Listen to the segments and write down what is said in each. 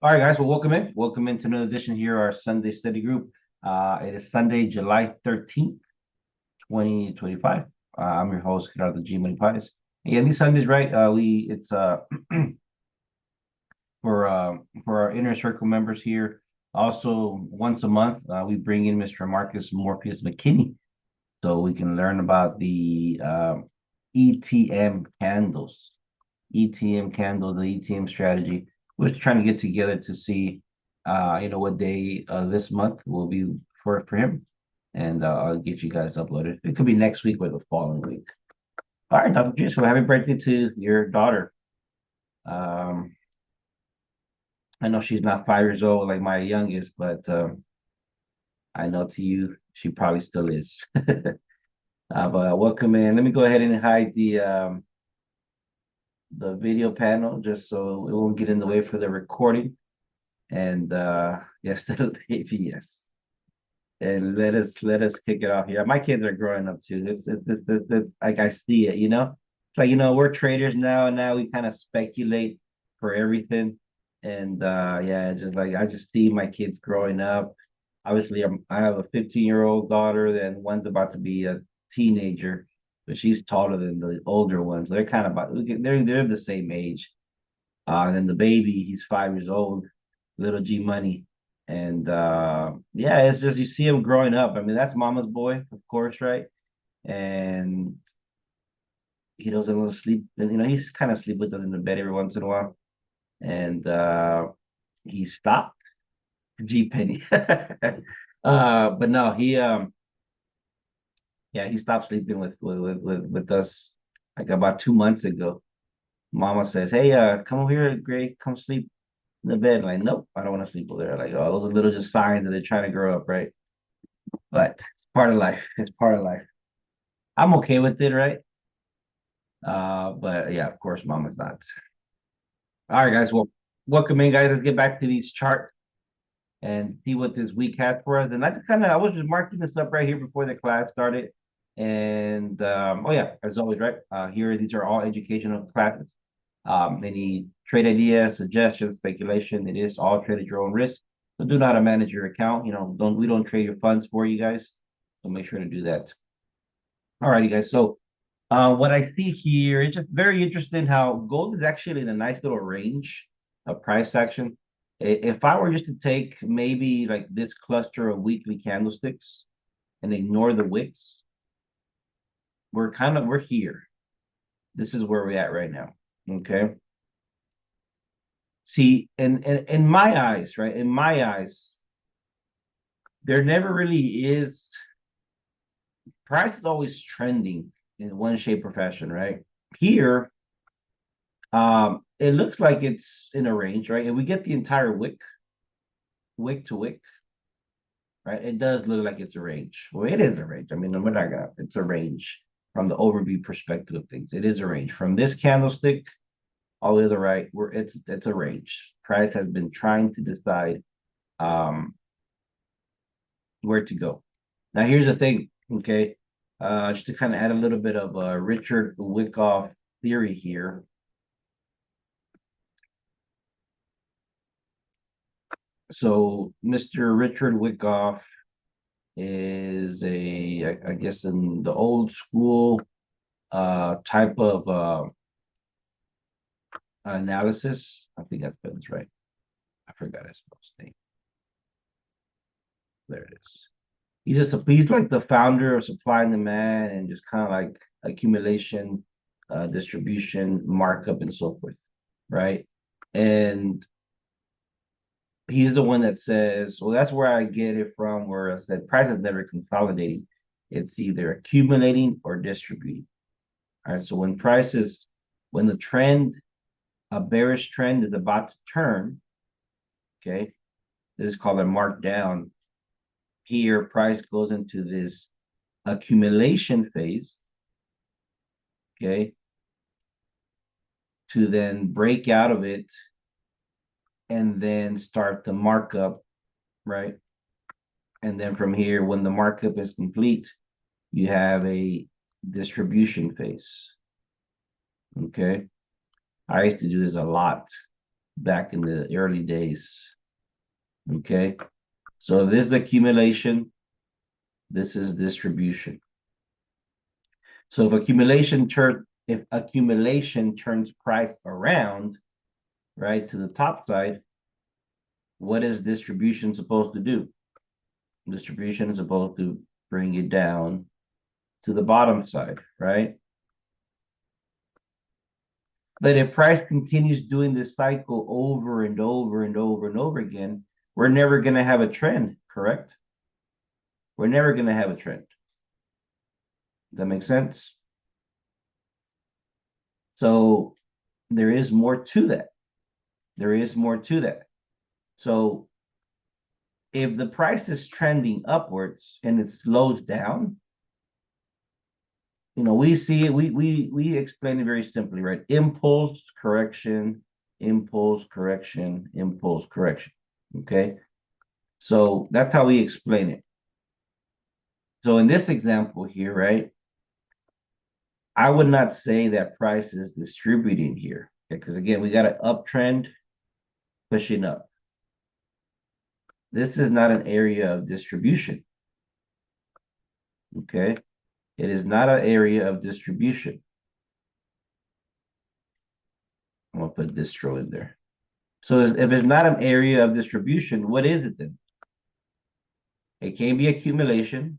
All right, guys. Well, welcome in. Welcome into another edition here, our Sunday study group. It is Sunday, July 13th, 2025. I'm your host, Gerardo G. Money Pies. Yeah, these Sundays, right? We it's for our inner circle members here. Also, once a month, we bring in Mr. Marcus Morpheus McKinney so we can learn about the ETM candles. ETM candle, the ETM strategy. We're trying to get together to see, what day this month will be for him, and I'll get you guys uploaded. It could be next week or the following week. All right, Dr. Juice. Well, happy birthday to your daughter. Um, I know she's not 5 years old like my youngest, but I know to you she probably still is. But welcome in. Let me go ahead and hide the video panel just so it won't get in the way for the recording. And yes, the baby, yes. And let us kick it off here. My kids are growing up too. Like I see it, It's like we're traders now, and now we kind of speculate for everything. And yeah, just like I just see my kids growing up. Obviously, I have a 15-year-old daughter, and one's about to be a teenager, but she's taller than the older ones. They're kind of about they're the same age. And then the baby, he's 5 years old, little G Money. And yeah, it's just you see him growing up. I mean, that's mama's boy, of course, right? And he doesn't want to sleep. And he's kind of sleep with us in the bed every once in a while. And he stopped G Penny. But no, he yeah, he stopped sleeping with us like about 2 months ago. Mama says, "Hey, come over here, Gray, come sleep in the bed." Like, nope, I don't want to sleep over there. Like, oh, those are little just signs that they're trying to grow up, right? But it's part of life. It's part of life. I'm okay with it, right? But yeah, of course, mama's not. All right, guys. Well, welcome in, guys. Let's get back to these charts and see what this week has for us. And I was just marking this up right here before the class started. And oh yeah, as always, right? Here, these are all educational classes. Any trade idea, suggestion, speculation, it is all trade at your own risk. So do not manage your account. We don't trade your funds for you guys. So make sure to do that. All righty, guys. So what I see here is just very interesting how gold is actually in a nice little range of price action. If I were just to take maybe like this cluster of weekly candlesticks and ignore the wicks, we're here. This is where we're at right now. Okay. See, in my eyes, right? In my eyes, there never really is price is always trending in one shape or fashion, right? Here, it looks like it's in a range, right? And we get the entire wick to wick, right? It does look like it's a range. Well, it is a range. I mean, we're not gonna, it's a range from the overview perspective of things. It is a range. From this candlestick all the way to the right, where it's a range. Price has been trying to decide um where to go. Now here's the thing, okay? Just to kind of add a little bit of Richard Wyckoff theory here. So Mr. Richard Wyckoff is I guess in the old school type of analysis. I think that's right. I forgot his first name. There it is. He's like the founder of supply and demand and just kind of like accumulation, distribution, markup, and so forth, right? And he's the one that says, well, that's where I get it from, where I said price is never consolidating. It's either accumulating or distributing. All right. So when the trend, a bearish trend is about to turn, okay, this is called a markdown. Here, price goes into this accumulation phase, okay, to then break out of it and then start the markup, right? And then from here, when the markup is complete, you have a distribution phase. Okay. I used to do this a lot back in the early days. Okay, so this is accumulation, this is distribution. So if accumulation turns price around, right, to the top side, what is distribution supposed to do? Distribution is supposed to bring it down to the bottom side, right? But if price continues doing this cycle over and over and over and over again, we're never going to have a trend, correct? We're never going to have a trend. Does that make sense? So there is more to that. There is more to that. So if the price is trending upwards and it slows down, we see it, we explain it very simply, right? Impulse, correction, impulse, correction, impulse, correction. Okay. So that's how we explain it. So in this example here, right, I would not say that price is distributing here because again, we got an uptrend pushing up. This is not an area of distribution. Okay. It is not an area of distribution. I'm going to put distro in there. So if it's not an area of distribution, what is it then? It can be accumulation.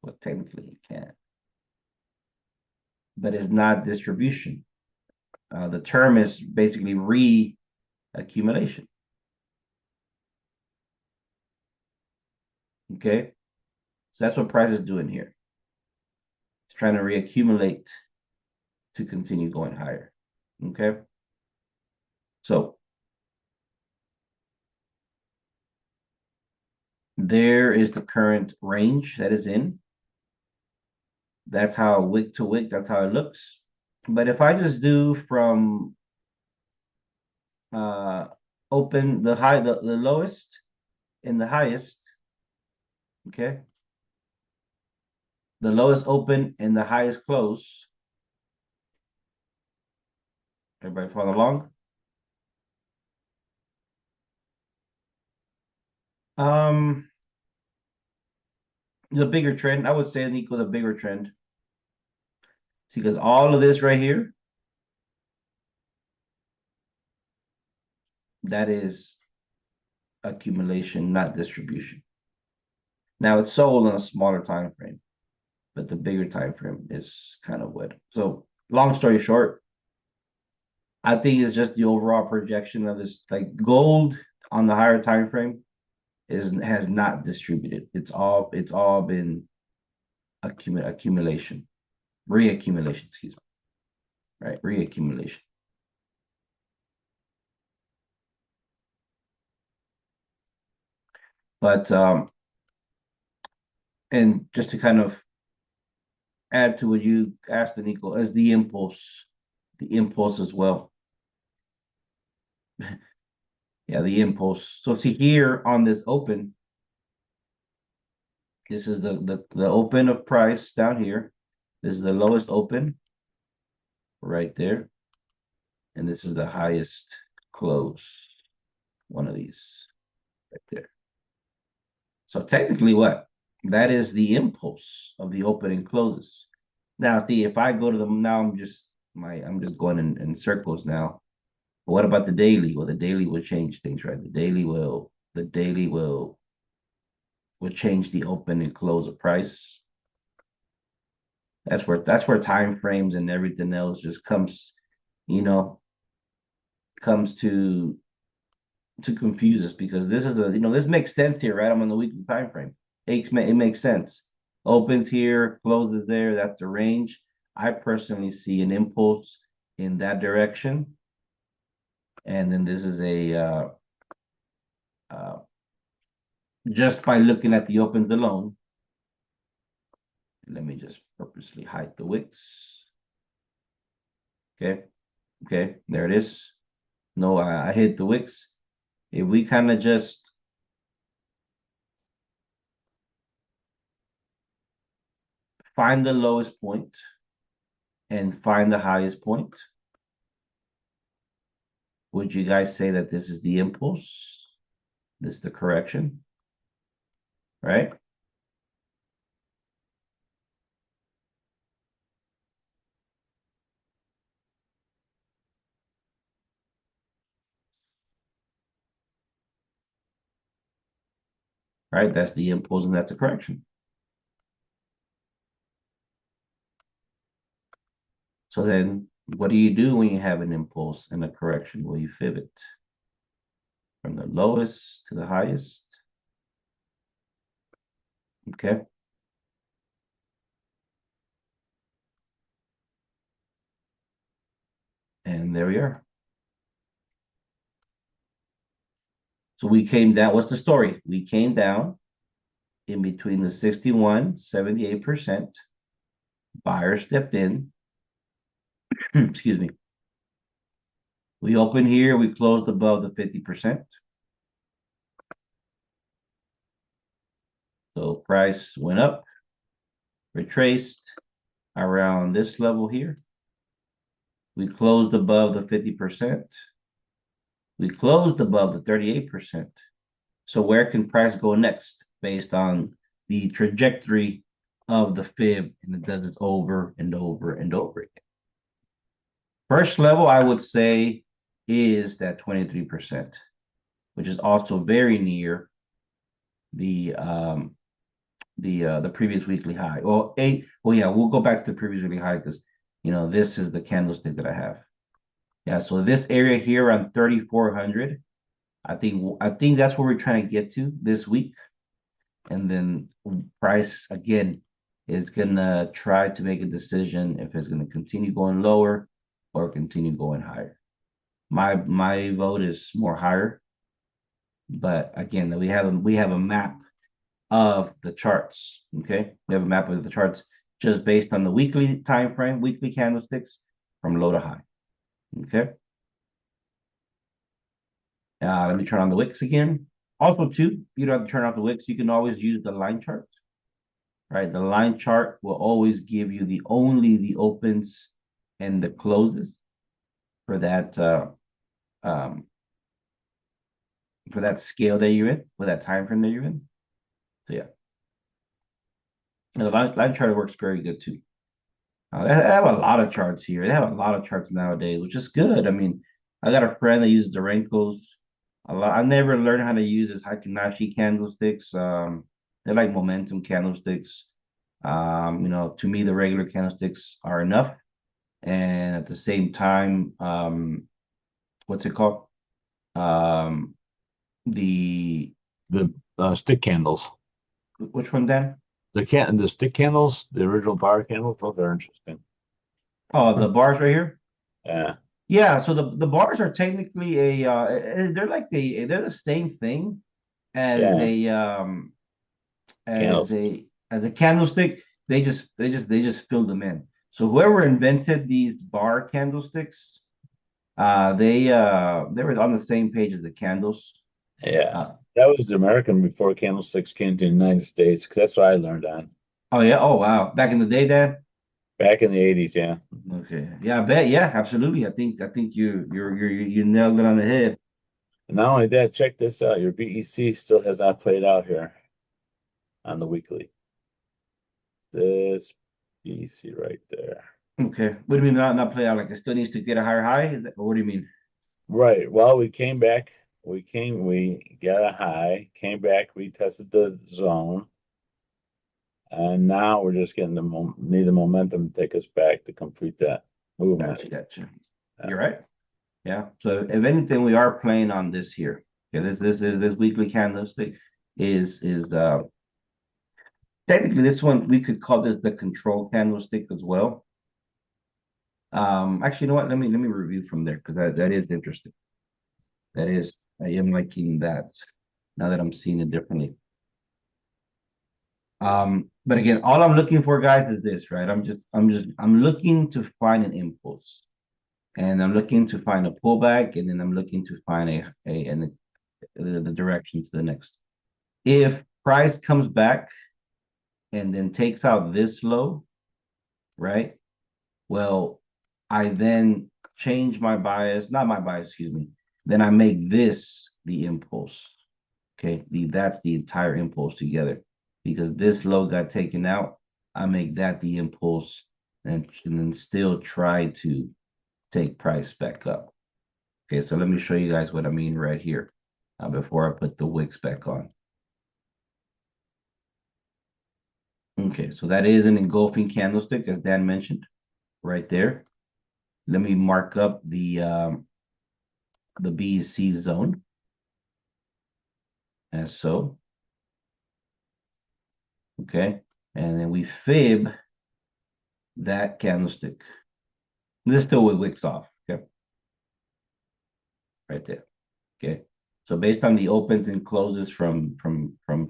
Well, technically it can. But it's not distribution. The term is basically re-accumulation. Okay? So that's what price is doing here. It's trying to reaccumulate to continue going higher. Okay? So there is the current range that is in. That's how wick to wick, that's how it looks. But if I just do from open the lowest and the highest, okay? The lowest open and the highest close. Everybody follow along? The bigger trend, I would say it equal the bigger trend. See, because all of this right here, that is accumulation, not distribution. Now it's sold on a smaller time frame, but the bigger time frame is kind of what. So long story short, I think it's just the overall projection of this, like gold on the higher time frame has not distributed. It's all been accumulation, reaccumulation, excuse me, right? Reaccumulation. But and just to kind of add to what you asked, Nico, as the impulse as well. Yeah, the impulse. So see here on this open, this is the open of price down here. This is the lowest open right there. And this is the highest close. One of these right there. So technically what? That is the impulse of the opening closes. Now, see, if I go to them now, I'm just going in circles now. But what about the daily? Well, the daily will change things, right? The daily will change the open and close of price. That's where time frames and everything else just comes to confuse us because this is this makes sense here, right? I'm on the weekly time frame. It makes sense. Opens here, closes there. That's the range. I personally see an impulse in that direction, and then this is a just by looking at the opens alone. Let me just purposely hide the wicks. Okay, there it is. No, I hid the wicks. If we kind of just find the lowest point and find the highest point, would you guys say that this is the impulse? This is the correction, right? Right, that's the impulse and that's a correction. So then what do you do when you have an impulse and a correction? Well, you fib it from the lowest to the highest. Okay. And there we are. So we came down. What's the story? We came down in between the 61, 78%. Buyer stepped in. Excuse me. We opened here. We closed above the 50%. So price went up, retraced around this level here. We closed above the 50%. We closed above the 38%. So where can price go next based on the trajectory of the fib? And it does it over and over and over again. First level, I would say, is that 23%, which is also very near the previous weekly high. Well, yeah, we'll go back to the previous weekly high because this is the candlestick that I have. Yeah, so this area here on 3,400, I think that's where we're trying to get to this week. And then price again is gonna try to make a decision if it's gonna continue going lower or continue going higher. My vote is more higher, but again, we have a map of the charts. Okay, we have a map of the charts just based on the weekly time frame, weekly candlesticks from low to high. Okay. Let me turn on the wicks again. Also, too, you don't have to turn off the wicks. You can always use the line chart. Right, the line chart will always give you only the opens and the closes for that scale that you're in, for that time frame that you're in. So yeah, and the line chart works very good too. They have a lot of charts here. They have a lot of charts nowadays, which is good. I mean, I got a friend that uses the Renkos a lot. I never learned how to use this Hikinashi candlesticks. They're like momentum candlesticks. To me, the regular candlesticks are enough. And at the same time, what's it called? Um, the The stick candles. which one, Dan? The stick candles, the original bar candles, those are interesting. Oh, the Huh. bars right here. Yeah. Yeah, so the bars are technically they're the same thing as Yeah. Candles. a candlestick. They just filled them in. So whoever invented these bar candlesticks, they were on the same page as the candles. Yeah. Uh, That was the American before candlesticks came to the United States, because that's what I learned on oh yeah, oh wow, back in the day, Dan. back in the 80s. Yeah. Okay, yeah, I bet, yeah, absolutely. I think you nailed it on the head. And not only that, check this out. Your BEC still has not played out here on the weekly. This BEC right there. Okay, what do you mean not play out? Like it still needs to get a higher high? Or what do you mean? Right. Well, we came back. We got a high, came back, retested the zone, and now we're just getting need the momentum to take us back to complete that movement. Gotcha. Yeah. You're right. Yeah. So if anything, we are playing on this here. Okay, this weekly candlestick is technically this one we could call this the control candlestick as well. Actually, you know what? Let me review from there because that is interesting. That is, I am liking that now that I'm seeing it differently. But again, all I'm looking for, guys, is this, right? I'm looking to find an impulse, and I'm looking to find a pullback, and then I'm looking to find the direction to the next. If price comes back and then takes out this low, right? Well, I then change my bias, not my bias, excuse me. then I make this the impulse. Okay, that's the entire impulse together. Because this low got taken out, I make that the impulse and then still try to take price back up. Okay, so let me show you guys what I mean right here before I put the wicks back on. Okay, so that is an engulfing candlestick, as Dan mentioned, right there. Let me mark up the B C zone, as so. Okay, and then we fib that candlestick. This is still with wicks off. Okay, right there. Okay, so based on the opens and closes from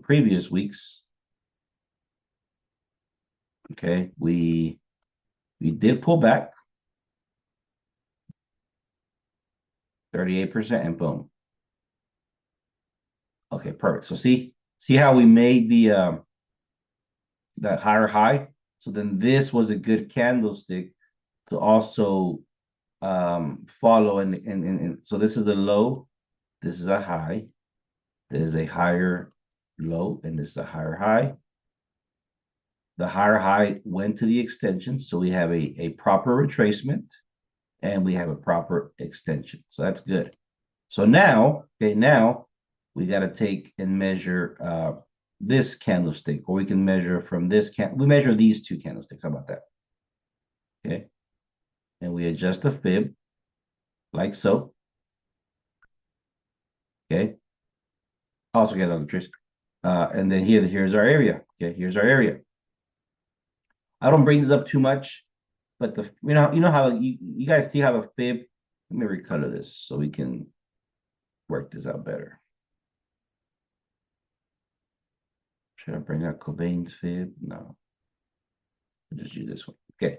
previous weeks, okay, we did pull back 38% and boom. Okay, perfect. So see how we made the that higher high. So then this was a good candlestick to also follow and so this is the low, this is a high, there's a higher low, and this is a higher high. The higher high went to the extension, so we have a proper retracement and we have a proper extension. So that's good. So now, okay, now we got to take and measure this candlestick, or we can measure from this we measure these two candlesticks. How about that? Okay. And we adjust the fib like so. Okay. Also get other tricks. And then here's our area. Okay, here's our area. I don't bring this up too much, but you know how you guys see how the fib. Let me recolor this so we can work this out better. Should I bring out Cobain's fib? No. I'll just use this one. Okay.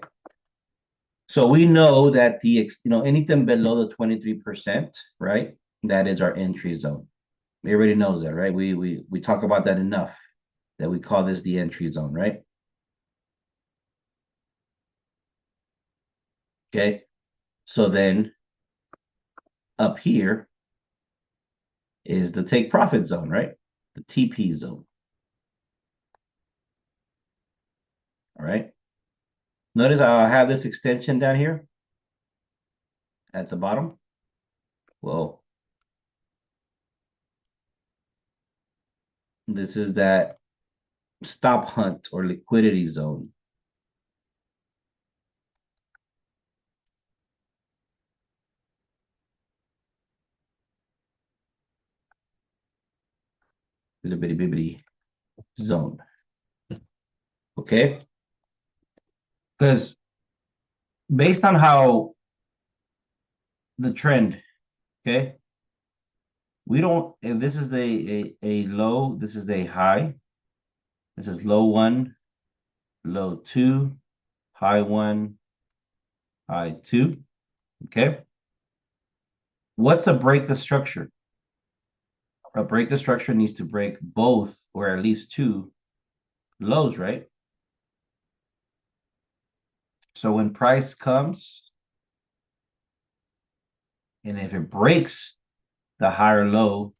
So we know that anything below the 23%, right? That is our entry zone. We already knows that, right? We talk about that enough that we call this the entry zone, right? Okay. So then up here is the take profit zone, right? The TP zone. All right. Notice I have this extension down here at the bottom. Well, this is that stop hunt or liquidity zone. Little bitty bibbity zone. Okay. Because based on how the trend, okay, we don't, if this is a low, this is a high, this is low one, low two, high one, high two, okay. What's a break of structure? A break of structure needs to break both or at least two lows, right? So when price comes, and if it breaks the higher low,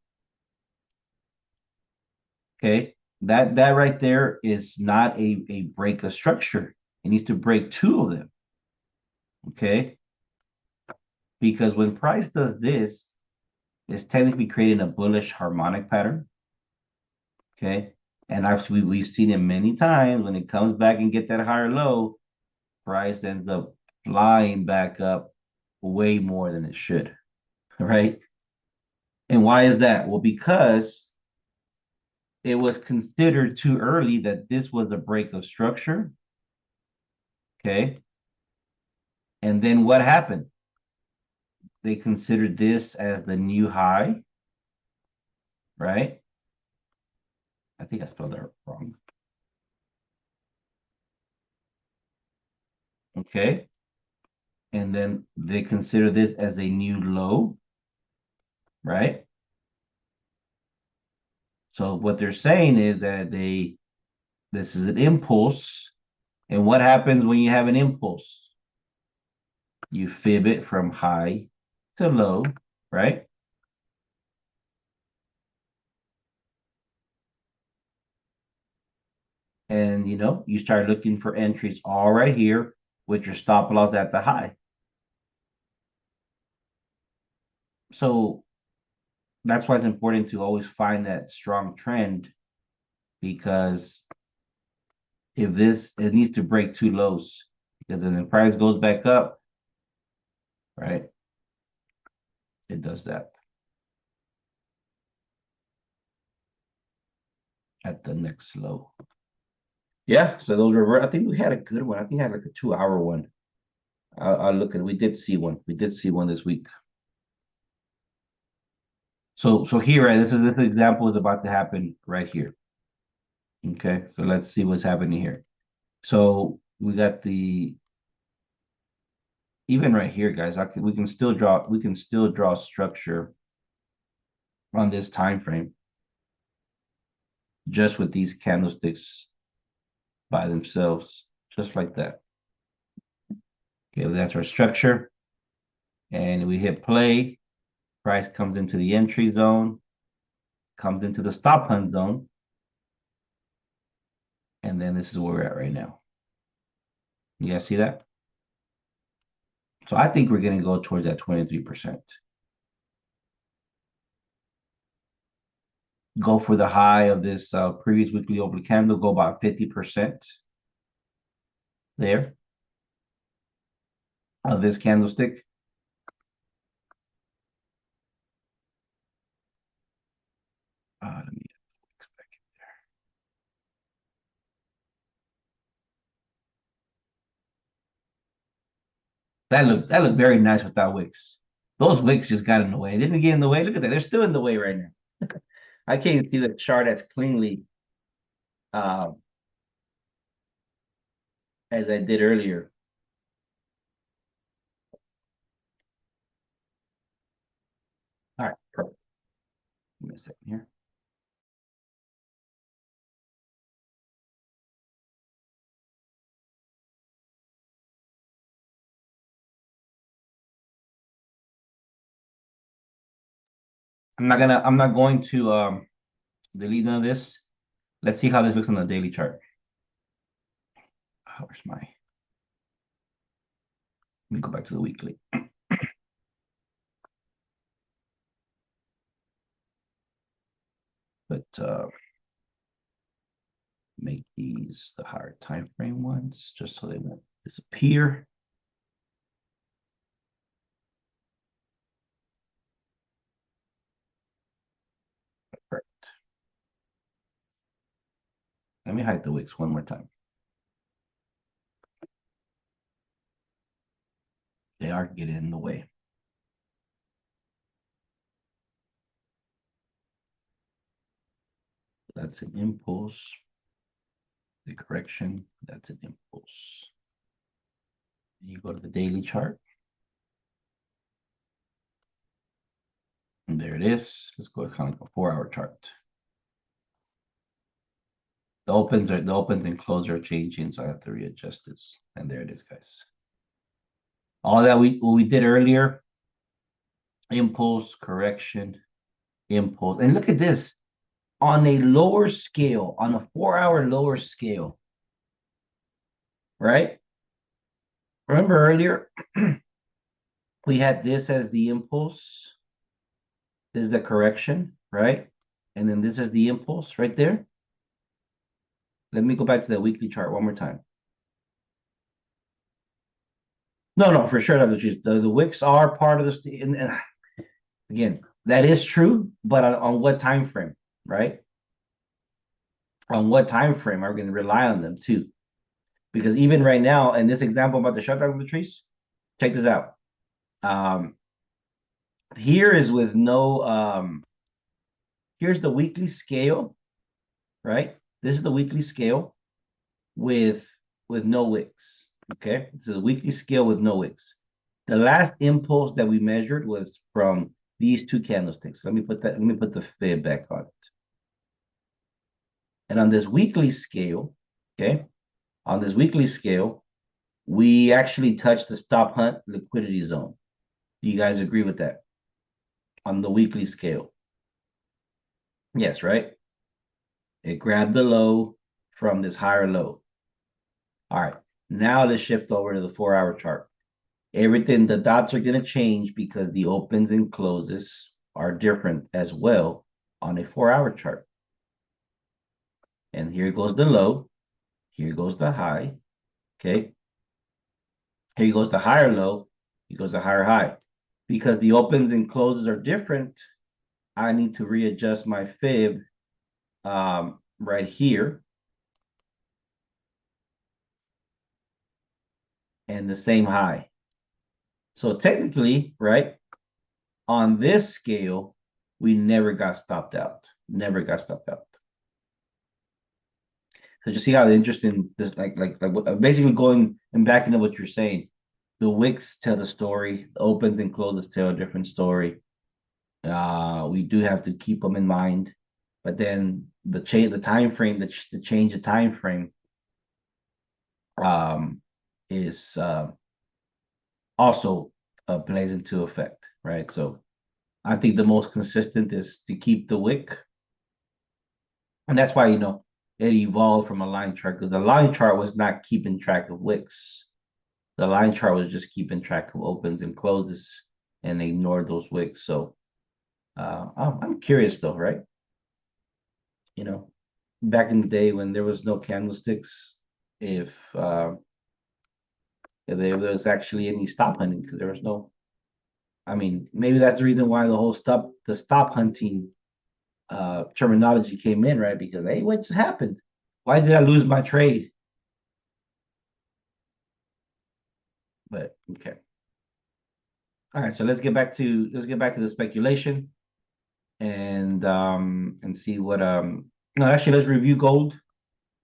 okay, that right there is not a break of structure. It needs to break two of them, okay? Because when price does this, it's technically creating a bullish harmonic pattern, okay? And we've seen it many times when it comes back and get that higher low, price ends up flying back up way more than it should, right? And why is that? Well, because it was considered too early that this was a break of structure. Okay. And then what happened? They considered this as the new high, right? I think I spelled that wrong. Okay. And then they consider this as a new low, right? So what they're saying is that this is an impulse. And what happens when you have an impulse? You fib it from high to low, right? And you start looking for entries all right here with your stop loss at the high. So that's why it's important to always find that strong trend, because if it needs to break two lows, because then the price goes back up, right? It does that at the next low. Yeah, so those were, I think we had a good one. I think I had like a 2 hour one. I'll look at it. We did see one. We did see one this week. So here, right, this example is about to happen right here. Okay, so let's see what's happening here. So we got the even right here, guys. We can still draw structure on this time frame just with these candlesticks by themselves, just like that. Okay, well, that's our structure. And we hit play. Price comes into the entry zone, comes into the stop hunt zone. And then this is where we're at right now. You guys see that? So I think we're going to go towards that 23%. Go for the high of this previous weekly open candle, go about 50% there of this candlestick. Let me expect that looked very nice without wicks. Those wicks just got in the way. Didn't get in the way. Look at that. They're still in the way right now. I can't see the chart as cleanly uh, as I did earlier. All right, perfect. Give me a second here. I'm not going to delete none of this. Let's see how this looks on the daily chart. Where's my? Let me go back to the weekly. But make these the higher time frame ones just so they won't disappear. Perfect. Let me hide the wicks one more time. They are getting in the way. That's an impulse. The correction, that's an impulse. You go to the daily chart. And there it is. Let's go kind of like a 4-hour chart. The opens and close are changing, so I have to readjust this. And there it is, guys. All that what we did earlier, impulse, correction, impulse. And look at this. On a lower scale, on a 4-hour lower scale, right? Remember earlier, we had this as the impulse. This is the correction, right? And then this is the impulse right there. Let me go back to the weekly chart one more time. No, for sure, Dr. Cheese. The wicks are part of this. And again, that is true, but on what time frame, right? On what time frame are we going to rely on them too? Because even right now, in this example about the shutdown of the trees, check this out. Here is with no here's the weekly scale, right? This is the weekly scale with no wicks. Okay, this is a weekly scale with no wicks. The last impulse that we measured was from these two candlesticks. Let me put the fib back on it. And on this weekly scale, okay, on this weekly scale, we actually touched the stop hunt liquidity zone. Do you guys agree with that? On the weekly scale. Yes, right? It grabbed the low, from this higher low. All right, now let's shift over to the 4-hour chart. Everything, the dots are going to change because the opens and closes are different as well on a 4-hour chart. And here goes the low. Here goes the high. Okay. Here goes the higher low. Here goes the higher high. Because the opens and closes are different, I need to readjust my fib right here. And the same high. So technically, right, on this scale, we never got stopped out. Never got stopped out. So you see how interesting this, basically going and backing up what you're saying. The wicks tell the story. The opens and closes tell a different story. We do have to keep them in mind. But then the time frame, the change of time frame, is also plays into effect, right? So I think the most consistent is to keep the wick, and that's why it evolved from a line chart, because the line chart was not keeping track of wicks. The line chart was just keeping track of opens and closes and ignored those wicks. So I'm curious though, right? Back in the day when there was no candlesticks, if there was actually any stop hunting, because there was no. I mean, maybe that's the reason why the stop hunting terminology came in, right? Because hey, what just happened? Why did I lose my trade? But okay. All right, so let's get back to the speculation and see what no, actually let's review gold.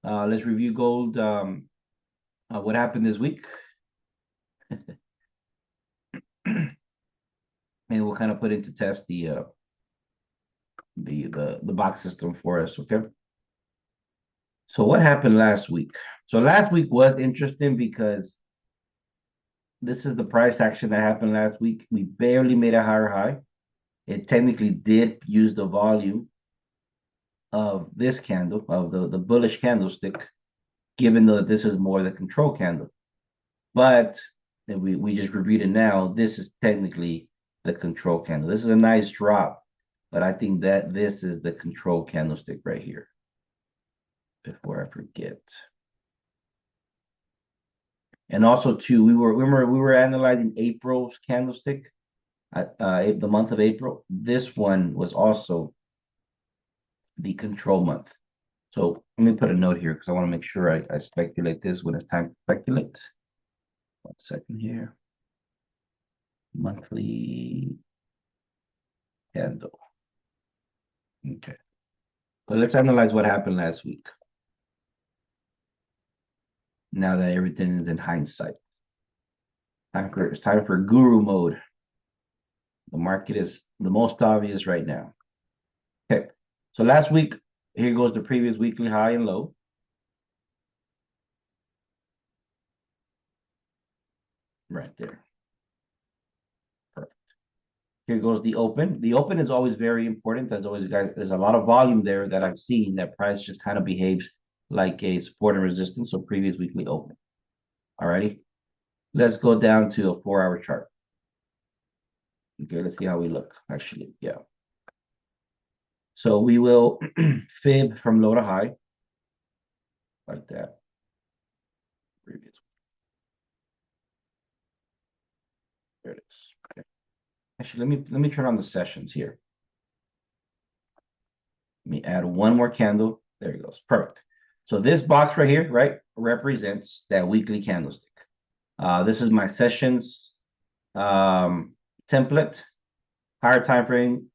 Let's review gold, what happened this week. And we'll kind of put into test the box system for us, okay? So what happened last week? So last week was interesting because this is the price action that happened last week. We barely made a higher high. It technically did use the volume of this candle, of the bullish candlestick, given that this is more the control candle. But we just reviewed it now. This is technically the control candle. This is a nice drop, but I think that this is the control candlestick right here. Before I forget. And also too, we were analyzing April's candlestick, the month of April. This one was also the control month. So let me put a note here because I want to make sure I speculate this when it's time to speculate. 1 second here. Monthly candle. Okay. So let's analyze what happened last week. Now that everything is in hindsight. It's time for guru mode. The market is the most obvious right now. Okay. So last week, here goes the previous weekly high and low. Right there. Perfect. Here goes the open. The open is always very important. There's a lot of volume there that I've seen that price just kind of behaves like a support and resistance. So previous weekly open. Alrighty. Let's go down to a 4-hour chart. Okay, let's see how we look. Actually, yeah. So we will fib from low to high, like that. Previous. There it is. Okay. Actually, let me turn on the sessions here. Let me add one more candle. There it goes. Perfect. So this box right here, right, represents that weekly candlestick. This is my sessions template, higher time frame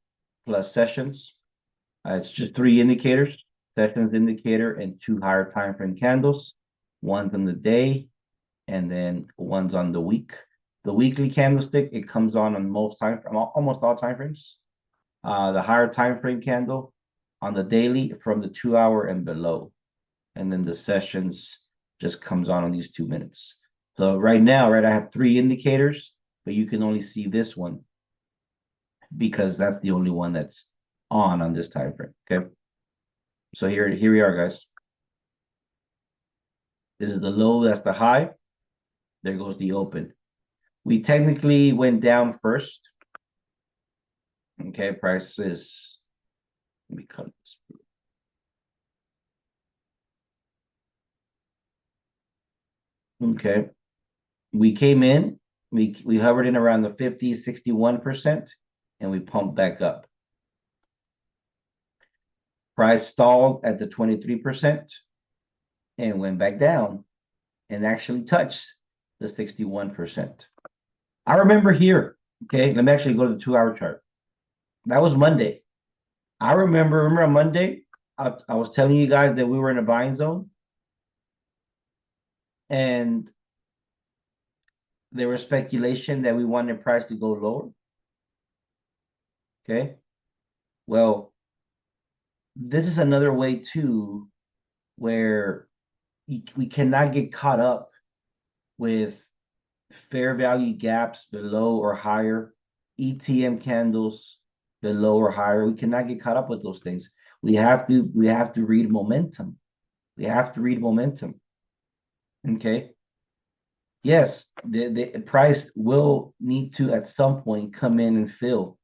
plus sessions. It's just 3 indicators, sessions indicator and 2 higher time frame candles. One's on the day and then one's on the week. The weekly candlestick, it comes on almost all time frames. The higher time frame candle on the daily from the 2-hour and below. And then the sessions just comes on these 2 minutes. So right now, right, I have 3 indicators, but you can only see this one because that's the only one that's on this time frame. Okay. So here we are, guys. This is the low, that's the high. There goes the open. We technically went down first. Okay, price is, let me cut this. Okay, we came in, we hovered in around the 50, 61%, and we pumped back up. Price stalled at the 23% and went back down and actually touched the 61%. I remember here, okay, let me actually go to the 2-hour chart. That was Monday. I remember on Monday, I was telling you guys that we were in a buying zone. And there was speculation that we wanted price to go lower. Okay. Well, this is another way too, where we cannot get caught up with fair value gaps below or higher, ETM candles below or higher. We cannot get caught up with those things. We have to read momentum. We have to read momentum. Okay. Yes, the price will need to at some point come in and fill.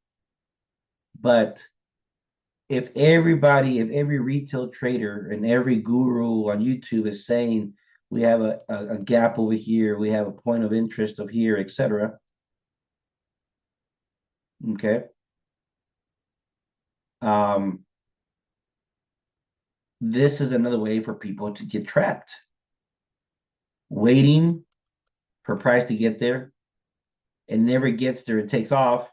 But if every retail trader and every guru on YouTube is saying we have a gap over here, we have a point of interest of here, etc. Okay. This is another way for people to get trapped. Waiting for price to get there. It never gets there, it takes off.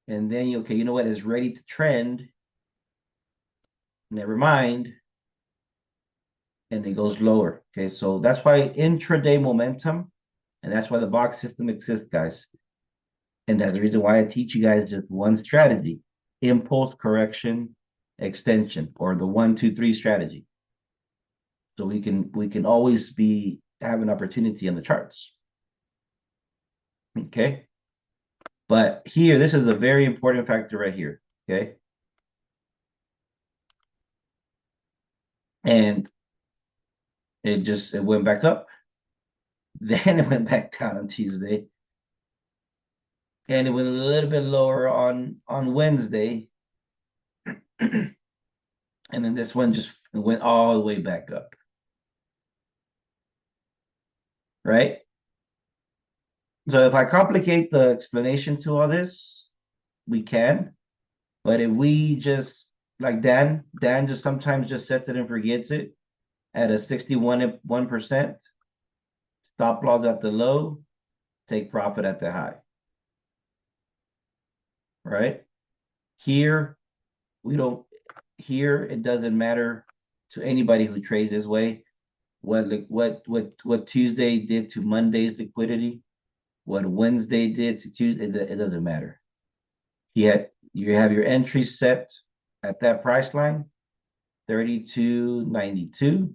And then, okay, you know what? It's ready to trend. Never mind. And it goes lower. Okay, so that's why intraday momentum, and that's why the box system exists, guys. And that's the reason why I teach you guys just one strategy: impulse correction extension, or the 1-2-3 strategy. So we can always have an opportunity on the charts. Okay. But here, this is a very important factor right here. Okay. And it went back up. Then it went back down on Tuesday. And it went a little bit lower on Wednesday. And then this one just went all the way back up. Right? So if I complicate the explanation to all this, we can. But if we just, like Dan just sometimes just sets it and forgets it at a 61%, stop loss at the low, take profit at the high. Right? Here, it doesn't matter to anybody who trades this way what Tuesday did to Monday's liquidity, what Wednesday did to Tuesday. It doesn't matter. Yet you have your entry set at that price line, 32.92.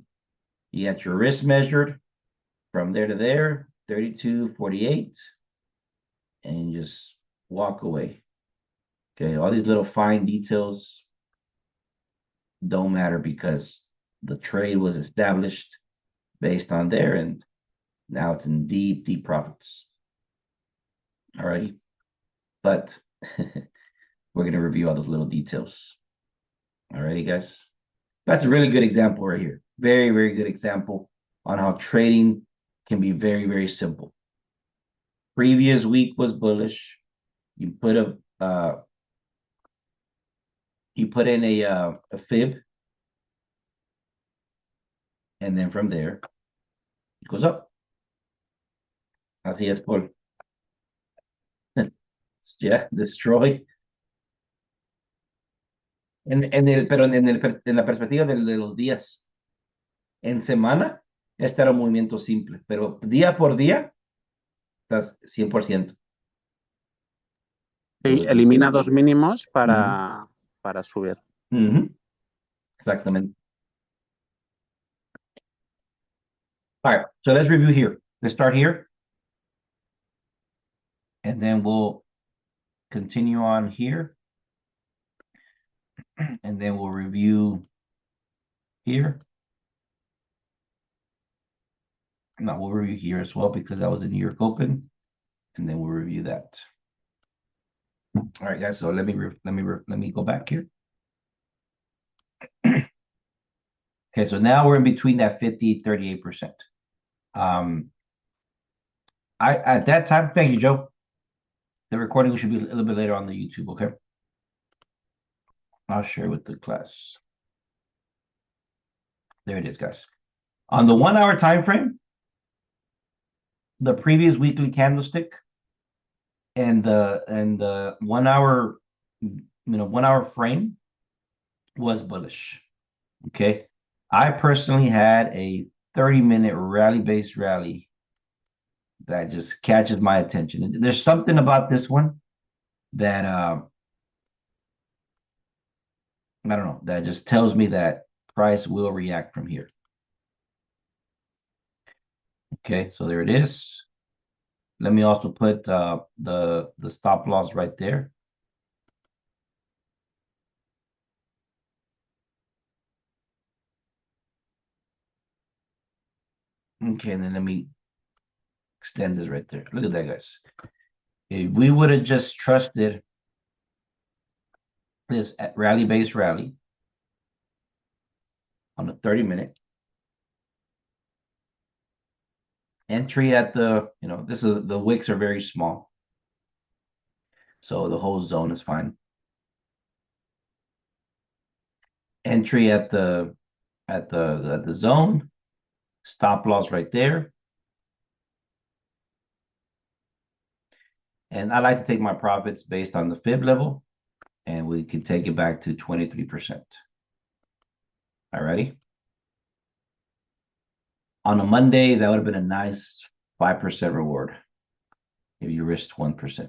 You got your risk measured from there to there, 32.48, and you just walk away. Okay, all these little fine details don't matter because the trade was established based on there, and now it's in deep, deep profits. Alrighty, but we're going to review all those little details. Alrighty, guys. That's a really good example right here. Very, very good example on how trading can be very, very simple. Previous week was bullish. You put in a fib, and then from there it goes up. Así es, Paul. Yeah, destroy. Pero en la perspectiva de los días. En semana, este era un movimiento simple, pero día por día, estás 100%. Sí, elimina dos mínimos para subir. Exactamente. All right, so let's review here. Let's start here. And then we'll continue on here. And then we'll review here. Now we'll review here as well because that was a New York Open, and then we'll review that. All right, guys. So let me go back here. Okay, so now we're in between that 38%. I at that time, thank you, Joe. The recording should be a little bit later on the YouTube, okay? I'll share with the class. There it is, guys. On the 1 hour time frame, the previous weekly candlestick and the 1 hour 1 hour frame was bullish. Okay. I personally had a 30-minute rally-based rally that just catches my attention. There's something about this one that I don't know, that just tells me that price will react from here. Okay, so there it is. Let me also put the stop loss right there. Okay, and then let me extend this right there. Look at that, guys. If we would have just trusted this rally-based rally on the 30-minute, entry at the, this is the wicks are very small. So the whole zone is fine. Entry at the zone, stop loss right there. And I like to take my profits based on the fib level, and we can take it back to 23%. All righty. On a Monday, that would have been a nice 5% reward if you risked 1%.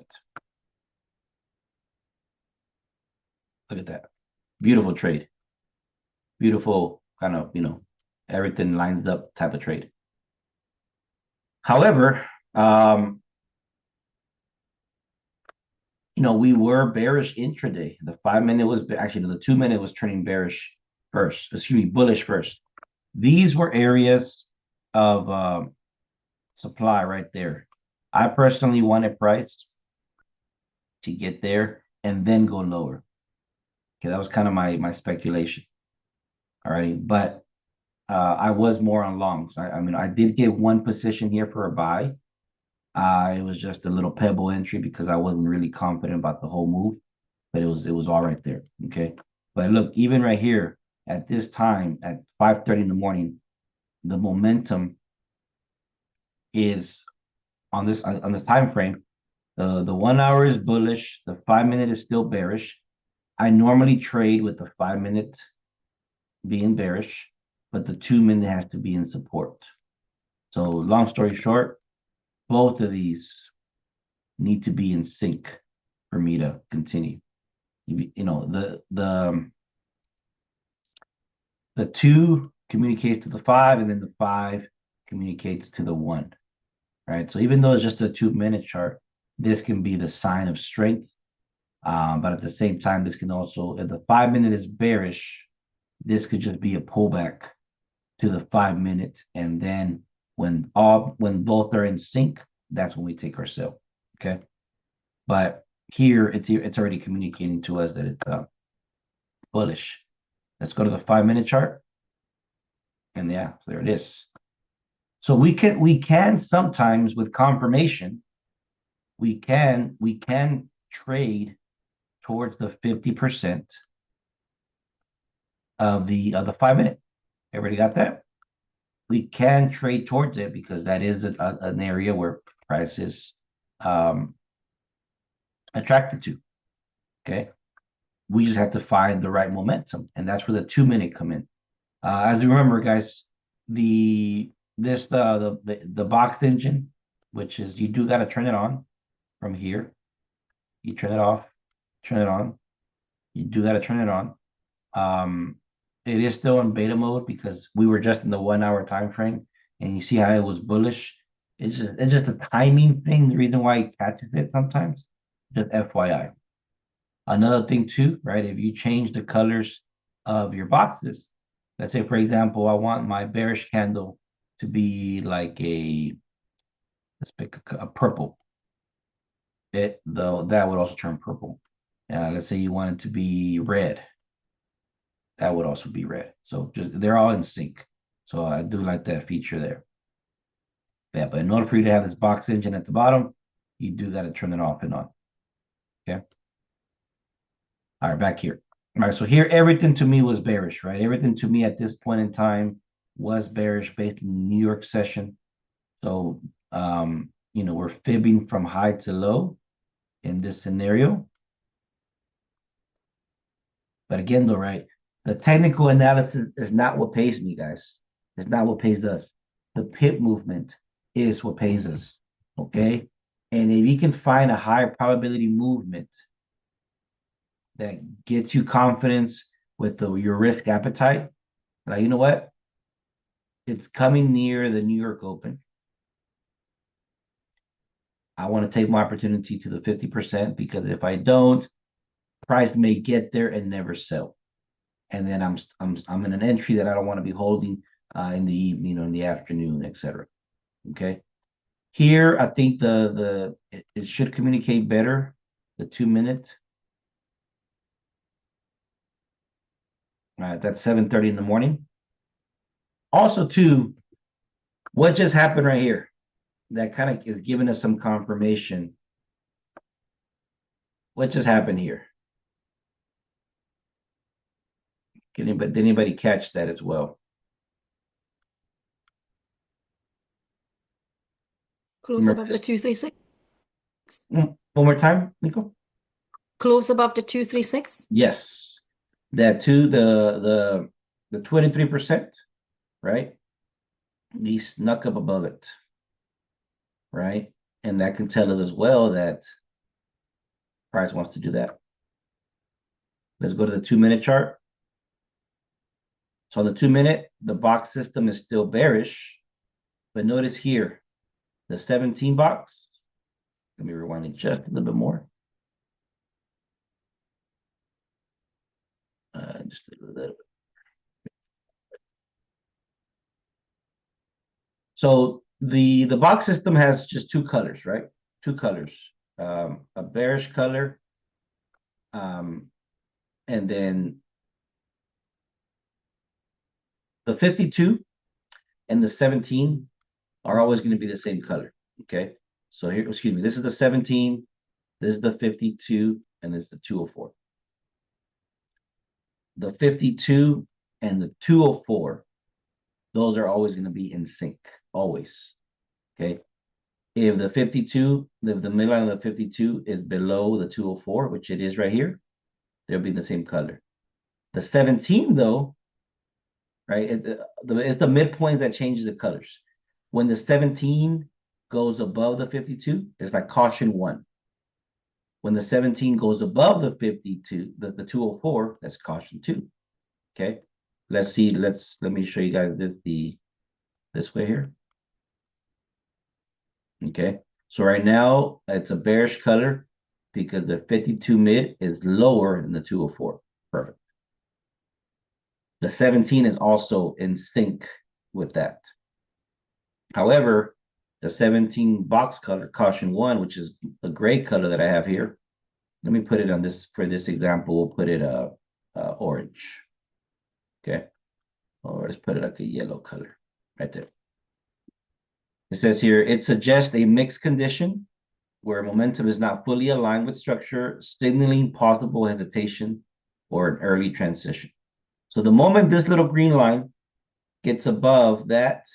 Look at that. Beautiful trade. Beautiful kind of, everything lines up type of trade. However, we were bearish intraday. The 5-minute was actually the 2-minute was turning bearish first. Excuse me, bullish first. These were areas of supply right there. I personally wanted price to get there and then go lower. Okay, that was kind of my speculation. All right, but I was more on longs. I did get one position here for a buy. It was just a little pebble entry because I wasn't really confident about the whole move, but it was all right there. Okay, but look, even right here at this time at 5:30 in the morning, the momentum is on this time frame. The 1 hour is bullish. The 5-minute is still bearish. I normally trade with the 5-minute being bearish, but the 2-minute has to be in support. So long story short, both of these need to be in sync for me to continue. The 2 communicates to the 5, and then the 5 communicates to the 1. Right. So even though it's just a 2-minute chart, this can be the sign of strength. But at the same time, this can also, if the 5-minute is bearish, this could just be a pullback to the 5-minute, and then when both are in sync, that's when we take our sell. Okay, but here it's already communicating to us that it's bullish. Let's go to the 5-minute chart, and yeah, there it is. So we can sometimes, with confirmation, we can trade towards the 50% of the 5-minute. Everybody got that? We can trade towards it because that is an area where price is attracted to. Okay, we just have to find the right momentum, and that's where the 2-minute come in. As you remember, guys, the box engine, which is, you do got to turn it on from here. You turn it off, turn it on. You do got to turn it on. It is still in beta mode because we were just in the 1 hour time frame, and you see how it was bullish. It's just a timing thing. The reason why it catches it sometimes, just FYI. Another thing too, right? If you change the colors of your boxes, let's say, for example, I want my bearish candle to be like a, let's pick a purple, that would also turn purple. Let's say you want it to be red, that would also be red. So just they're all in sync. So I do like that feature there. Yeah, but in order for you to have this box engine at the bottom, you do got to turn it off and on. Okay. All right, back here. All right, so here everything to me was bearish, right? Everything to me at this point in time was bearish based on the New York session. So we're fibbing from high to low in this scenario. But again, though, right, the technical analysis is not what pays me, guys. It's not what pays us. The pip movement is what pays us. Okay. And if you can find a higher probability movement that gets you confidence with your risk appetite, like, you know what? It's coming near the New York Open. I want to take my opportunity to the 50% because if I don't, price may get there and never sell. And then I'm in an entry that I don't want to be holding in the evening or in the afternoon, etc. Okay. Here, I think it should communicate better. The 2-minute. All right, that's 7:30 in the morning. Also, too, what just happened right here? That kind of is giving us some confirmation. What just happened here? Did anybody catch that as well? Close above the 236. One more time, Nico. Close above the 236. Yes, that too. The 23%, right? He snuck up above it, right? And that can tell us as well that price wants to do that. Let's go to the 2-minute chart. So on the 2-minute, the box system is still bearish, but notice here, the 17 box. Let me rewind it just a little bit more. Just a little bit. So the box system has just two colors, right? Two colors, a bearish color, and then the 52 and the 17 are always going to be the same color. Okay. So here, excuse me, this is the 17, this is the 52, and this is the 204. The 52 and the 204, those are always going to be in sync, always. Okay. If the 52, if the midline of the 52 is below the 204, which it is right here, they'll be the same color. The 17, though, right, it's the midpoint that changes the colors. When the 17 goes above the 52, it's like caution 1. When the 17 goes above the 52, the 204, that's caution 2. Okay. Let's see. Let me show you guys this way here. Okay. So right now it's a bearish color because the 52 mid is lower than the 204. Perfect. The 17 is also in sync with that. However, the 17 box color, caution 1, which is the gray color that I have here. Let me put it on this, for this example, we'll put it orange. Okay. Or let's put it like a yellow color right there. It says here, it suggests a mixed condition where momentum is not fully aligned with structure, signaling possible hesitation or an early transition. So the moment this little green line gets above that,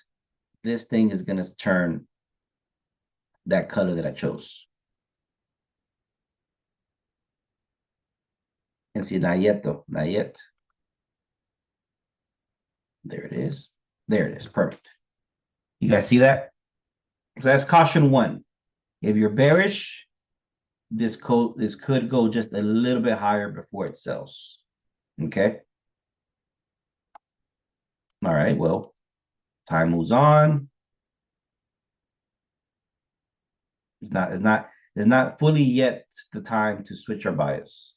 this thing is going to turn that color that I chose. And see, not yet though, not yet. There it is. There it is. Perfect. You guys see that? So that's caution 1. If you're bearish, this could go just a little bit higher before it sells. Okay. All right. Well, time moves on. It's not fully yet the time to switch our bias.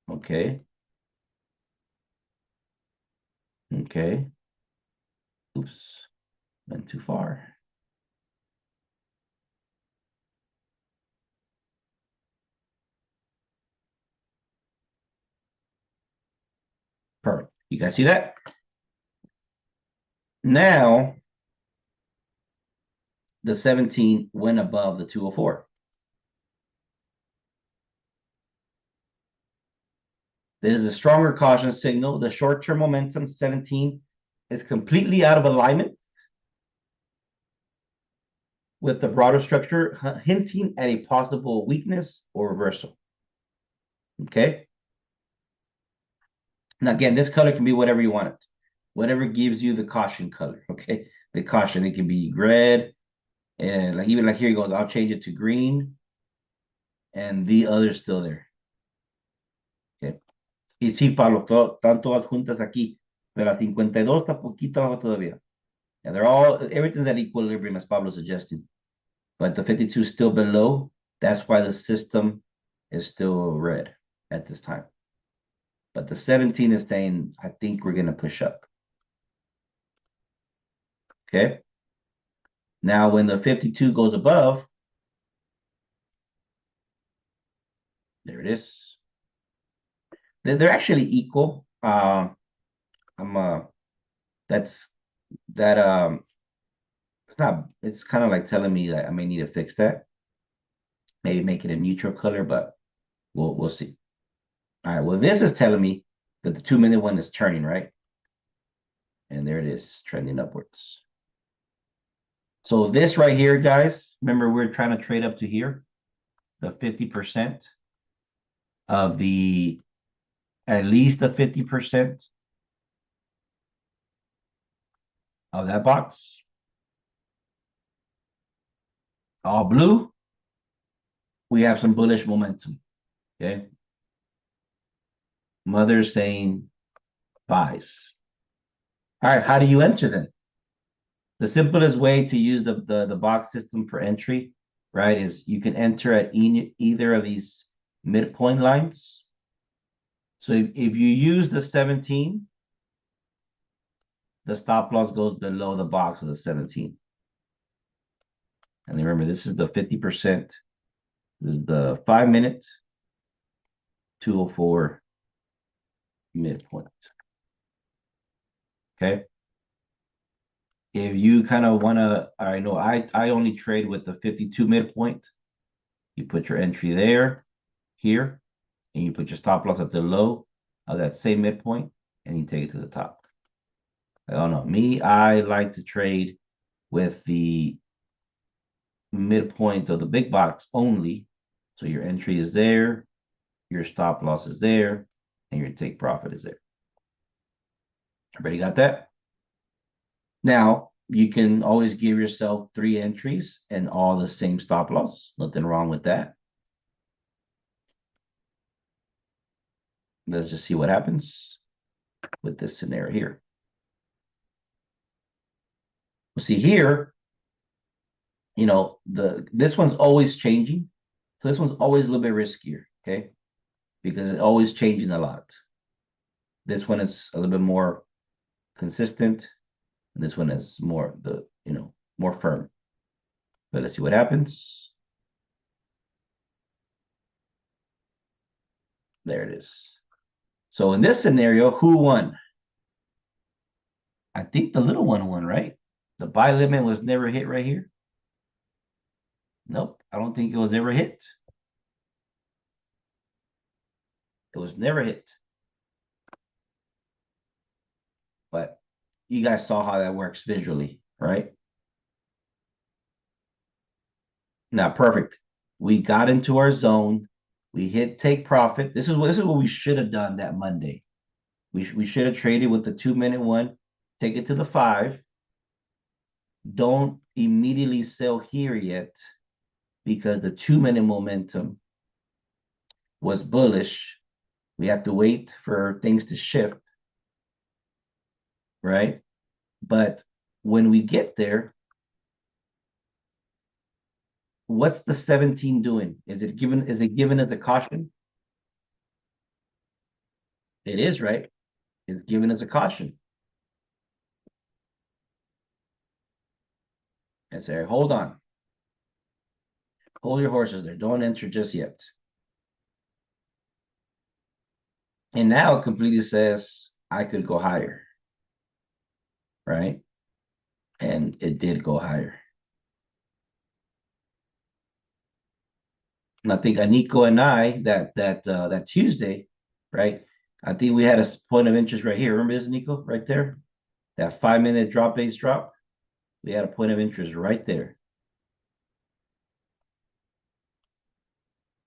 Okay. Okay. Oops, went too far. Perfect. You guys see that? Now, the 17 went above the 204. This is a stronger caution signal. The short-term momentum, 17, is completely out of alignment with the broader structure, hinting at a possible weakness or reversal. Okay? Now, again, this color can be whatever you want it. Whatever gives you the caution color, okay? The caution, it can be red, and even like here he goes, I'll change it to green, and the other's still there. Okay. Y sí, Pablo, están todas juntas aquí, pero la 52 está poquito abajo todavía. And everything's at equilibrium, as Pablo suggested. But the 52 is still below. That's why the system is still red at this time. But the 17 is saying, I think we're going to push up. Okay. Now, when the 52 goes above, there it is. They're actually equal. It's not, it's kind of like telling me that I may need to fix that. Maybe make it a neutral color, but we'll see. All right, well, this is telling me that the 2-minute one is turning, right? And there it is, trending upwards. So this right here, guys, remember we're trying to trade up to here, the 50% of at least the 50% of that box. All blue, we have some bullish momentum, okay? Mother saying buys. All right, how do you enter then? The simplest way to use the box system for entry, right, is you can enter at either of these midpoint lines. So if you use the 17, the stop loss goes below the box of the 17. And remember, this is the 50%. This is the 5-minute, 204 midpoint. Okay. If you kind of want to, I know I only trade with the 52 midpoint. You put your entry there, here, and you put your stop loss at the low of that same midpoint, and you take it to the top. I don't know. Me, I like to trade with the midpoint of the big box only. So your entry is there, your stop loss is there, and your take profit is there. Everybody got that? Now, you can always give yourself 3 entries and all the same stop loss. Nothing wrong with that. Let's just see what happens with this scenario here. We'll see here, you know, this one's always changing. So this one's always a little bit riskier, okay? Because it's always changing a lot. This one is a little bit more consistent. And this one is more more firm. But let's see what happens. There it is. So in this scenario, who won? I think the little one won, right? The buy limit was never hit right here. Nope, I don't think it was ever hit. It was never hit. But you guys saw how that works visually, right? Now, perfect. We got into our zone. We hit take profit. This is what we should have done that Monday. We should have traded with the 2-minute one, take it to the 5. Don't immediately sell here yet because the 2-minute momentum was bullish. We have to wait for things to shift, right? But when we get there, what's the 17 doing? Is it given as a caution? It is, right? It's given as a caution. I'd say, hold on. Hold your horses there. Don't enter just yet. And now it completely says I could go higher. Right? And it did go higher. And I think Aniko and I that Tuesday, right? I think we had a point of interest right here. Remember this, Nico, right there? That 5-minute drop base drop. We had a point of interest right there.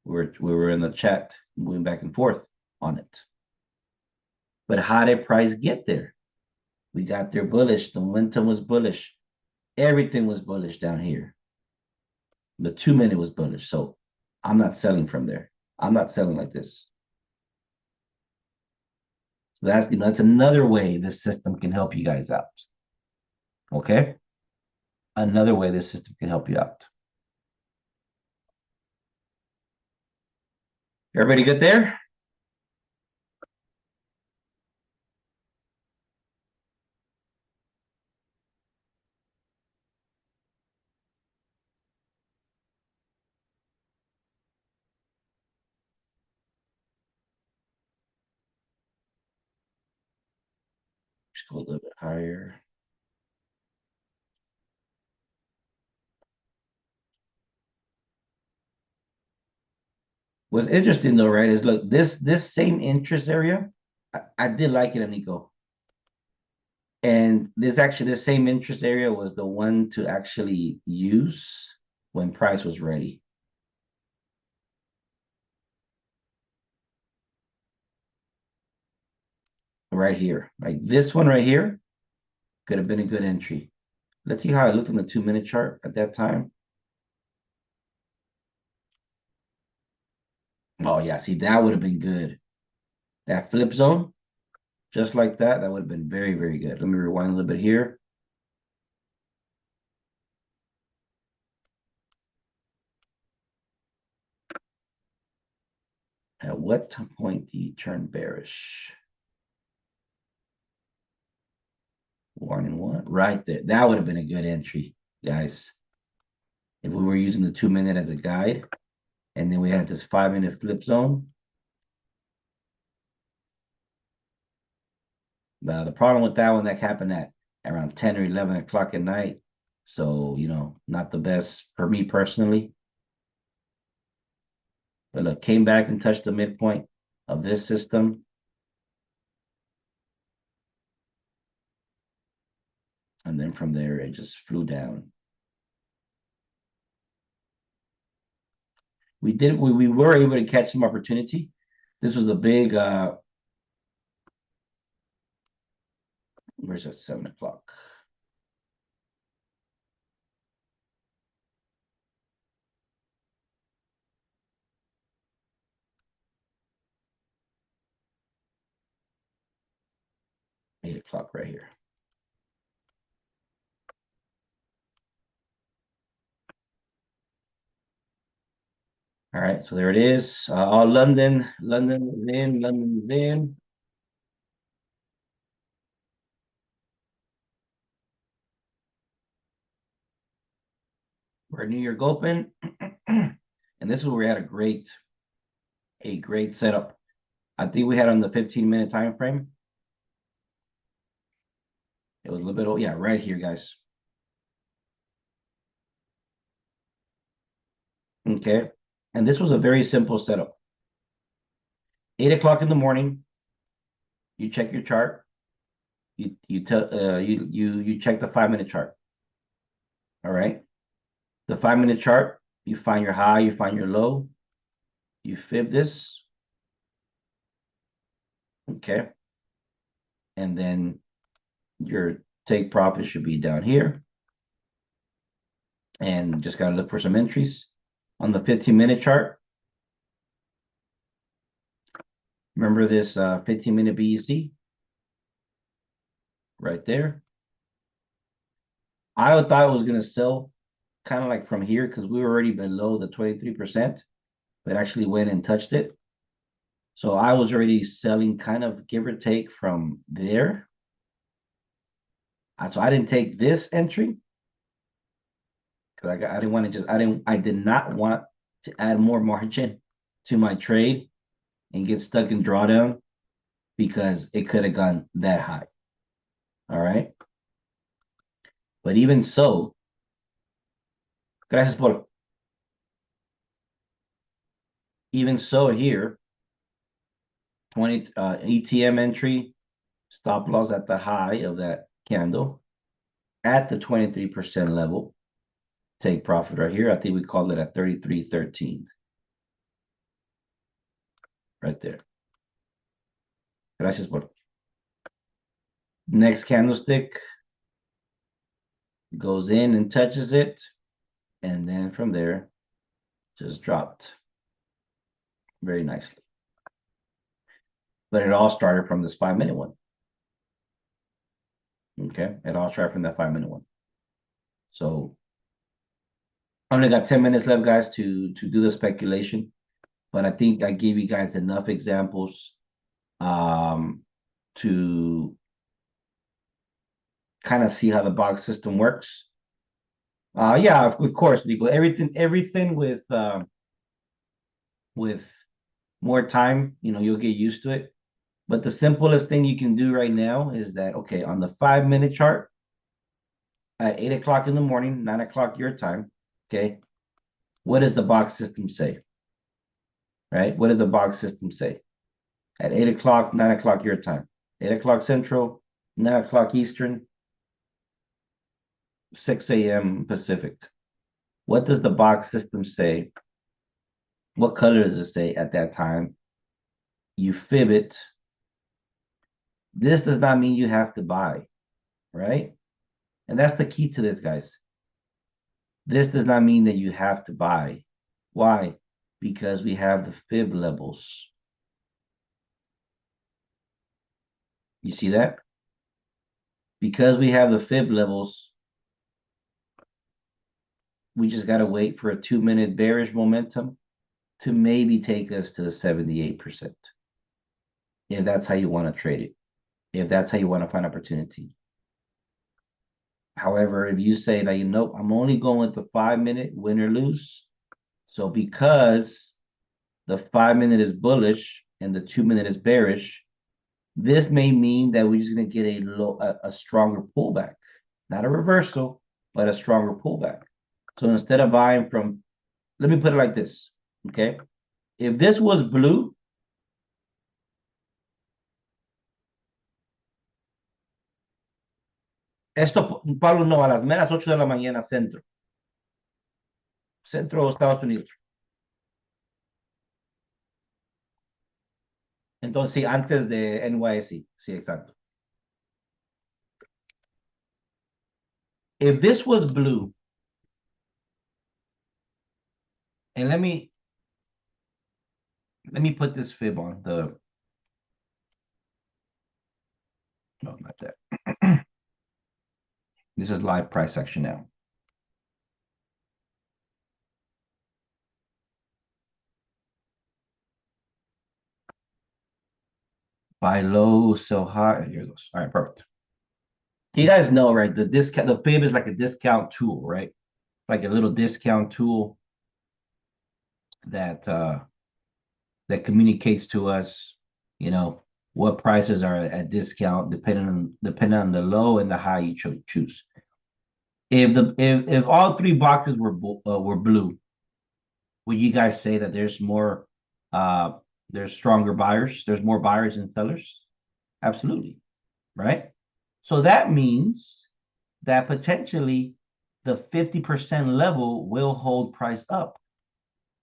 We were in the chat moving back and forth on it. But how did price get there? We got there bullish. The momentum was bullish. Everything was bullish down here. The 2-minute was bullish. So I'm not selling from there. I'm not selling like this. So that's another way this system can help you guys out. Okay? Another way this system can help you out. Everybody good there? Just go a little bit higher. What's interesting though, right, is look, this same interest area, I did like it, Amico. And this same interest area was the one to actually use when price was ready. Right here, like this one right here could have been a good entry. Let's see how it looked on the 2-minute chart at that time. Oh yeah, see, that would have been good. That flip zone, just like that would have been very, very good. Let me rewind a little bit here. At what point do you turn bearish? Warning one, right there. That would have been a good entry, guys. If we were using the 2-minute as a guide, and then we had this 5-minute flip zone. Now, the problem with that one, that happened at around 10 or 11 o'clock at night. So, not the best for me personally. But look, came back and touched the midpoint of this system. And then from there, it just flew down. We were able to catch some opportunity. This was a big, where's that 7 o'clock? $8 o'clock right here. All right, so there it is. All London is in, London is in. We're New York Open. And this is where we had a great setup. I think we had on the 15-minute time frame. It was a little bit, yeah, right here, guys. Okay. And this was a very simple setup. 8 o'clock in the morning, you check your chart. You check the 5-minute chart. All right. The 5-minute chart, you find your high, you find your low, you fib this. Okay. And then your take profit should be down here. And just got to look for some entries on the 15-minute chart. Remember this 15-minute BEC? Right there. I thought it was going to sell kind of like from here because we were already below the 23%, but actually went and touched it. So I was already selling kind of give or take from there. So I didn't take this entry. Because I didn't want to just I did not want to add more margin to my trade and get stuck in drawdown because it could have gone that high. All right. But even so, gracias por. Even so here, 20 ETM entry, stop loss at the high of that candle at the 23% level. Take profit right here. I think we called it at 33.13. Right there. Gracias por. Next candlestick goes in and touches it. And then from there, just dropped very nicely. But it all started from this 5-minute one. Okay, it all started from that 5-minute one. So I only got 10 minutes left, guys, to do the speculation. But I think I gave you guys enough examples to kind of see how the box system works. Yeah, of course, Nico. Everything with more time, you'll get used to it. But the simplest thing you can do right now is that, okay, on the 5-minute chart at 8 o'clock in the morning, 9 o'clock your time, okay, what does the box system say? Right? What does the box system say? At 8 o'clock, 9 o'clock your time, 8 o'clock Central, 9 o'clock Eastern, 6 a.m. Pacific. What does the box system say? What color does it say at that time? You fib it. This does not mean you have to buy, right? And that's the key to this, guys. This does not mean that you have to buy. Why? Because we have the fib levels. You see that? Because we have the fib levels, we just got to wait for a 2-minute bearish momentum to maybe take us to the 78%. If that's how you want to trade it. If that's how you want to find opportunity. However, if you say that, nope, I'm only going with the 5-minute win or lose. So because the 5-minute is bullish and the 2-minute is bearish, this may mean that we're just going to get a stronger pullback. Not a reversal, but a stronger pullback. So instead of buying from, let me put it like this, okay? If this was blue, esto, Pablo, no, a las meras 8 de la mañana, centro de Estados Unidos. Entonces, sí, antes de NYSE, sí, exacto. If this was blue, and let me put this fib on the, no, not that. This is live price action now. Buy low, sell high. Here it goes. All right, perfect. You guys know, right? The fib is like a discount tool, right? Like a little discount tool that that communicates to us, what prices are at discount depending on the low and the high you choose. If all three boxes were blue, would you guys say that there's stronger buyers, there's more buyers than sellers? Absolutely, right? So that means that potentially the 50% level will hold price up,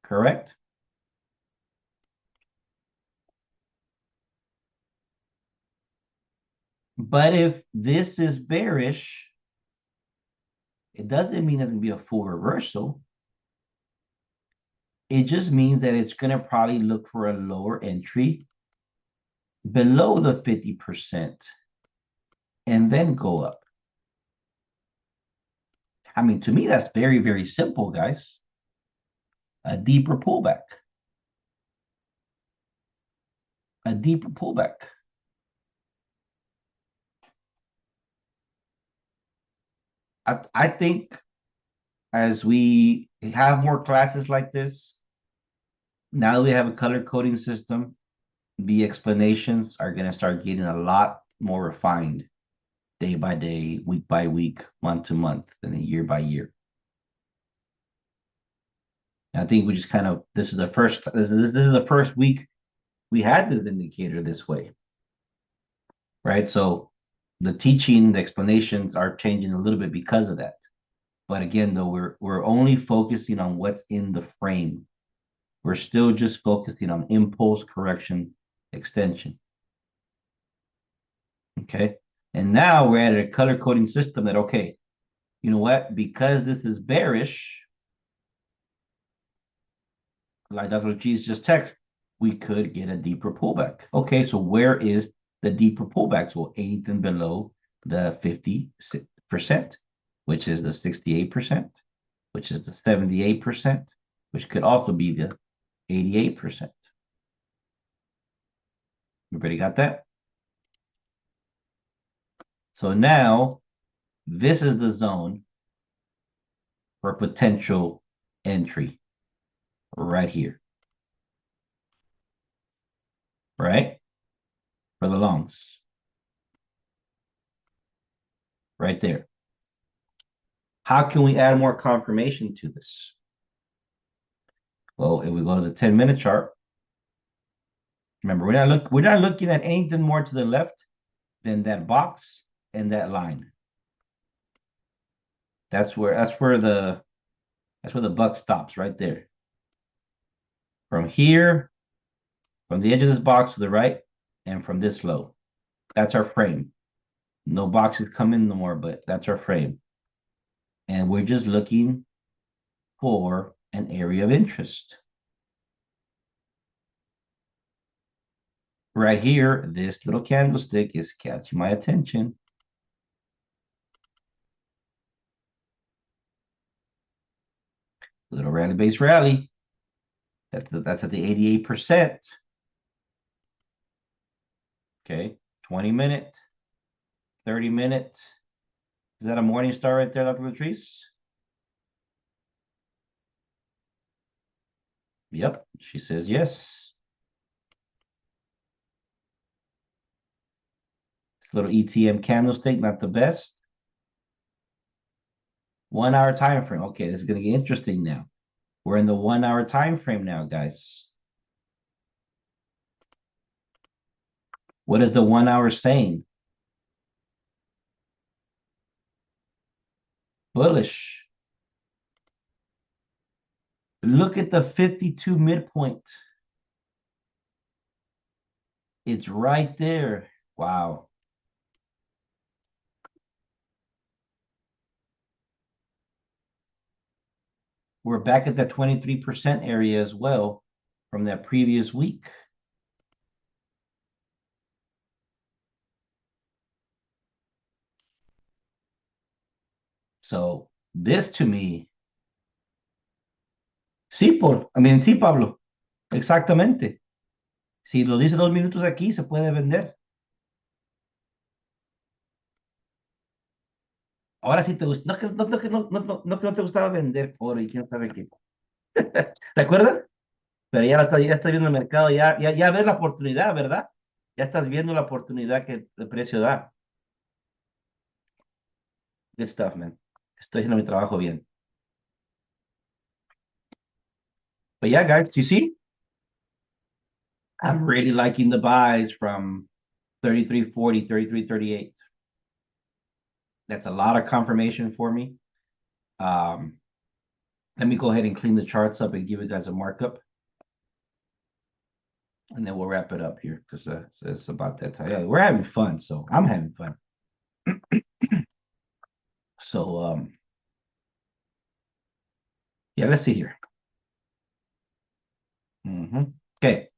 correct? But if this is bearish, it doesn't mean it's going to be a full reversal. It just means that it's going to probably look for a lower entry below the 50% and then go up. I mean, to me, that's very, very simple, guys. A deeper pullback. A deeper pullback. I think as we have more classes like this, now that we have a color coding system, the explanations are going to start getting a lot more refined day by day, week by week, month to month, and then year by year. I think we just kind of, this is the first week we had this indicator this way, right? So the teaching, the explanations are changing a little bit because of that. But again, though, we're only focusing on what's in the frame. We're still just focusing on impulse correction extension. Okay. And now we're at a color coding system that, okay, you know what? Because this is bearish, like that's what G's just text, we could get a deeper pullback. Okay, so where is the deeper pullbacks? Well, anything below the 50%, which is the 68%, which is the 78%, which could also be the 88%. Everybody got that? So now this is the zone for potential entry right here. Right? For the longs. Right there. How can we add more confirmation to this? Well, if we go to the 10-minute chart, remember, we're not looking at anything more to the left than that box and that line. That's where the buck stops, right there. From here, from the edge of this box to the right, and from this low. That's our frame. No boxes come in no more, but that's our frame. And we're just looking for an area of interest. Right here, this little candlestick is catching my attention. Little rally base rally. That's at the 88%. Okay, 20-minute, 30-minute. Is that a morning star right there, Dr. Latrice? Yep, she says yes. This little ETM candlestick, not the best. 1 hour time frame. Okay, this is going to get interesting now. We're in the 1 hour time frame now, guys. What is the 1 hour saying? Bullish. Look at the 52 midpoint. It's right there. Wow. We're back at that 23% area as well from that previous week. So this to me, sí, sí, Pablo, exactamente. Si lo dice 2 minutos aquí, se puede vender. Ahora sí te gusta, no que no te gustaba vender oro y quién sabe qué. ¿Te acuerdas? Pero ya estás viendo el mercado, ya ves la oportunidad, ¿verdad? Ya estás viendo la oportunidad que el precio da. Good stuff, man. Estoy haciendo mi trabajo bien. But yeah, guys, you see? I'm really liking the buys from 33.40, 33.38. That's a lot of confirmation for me. Let me go ahead and clean the charts up and give you guys a markup. And then we'll wrap it up here because it's about that time. Yeah, we're having fun, so I'm having fun. So, yeah, let's see here. Okay.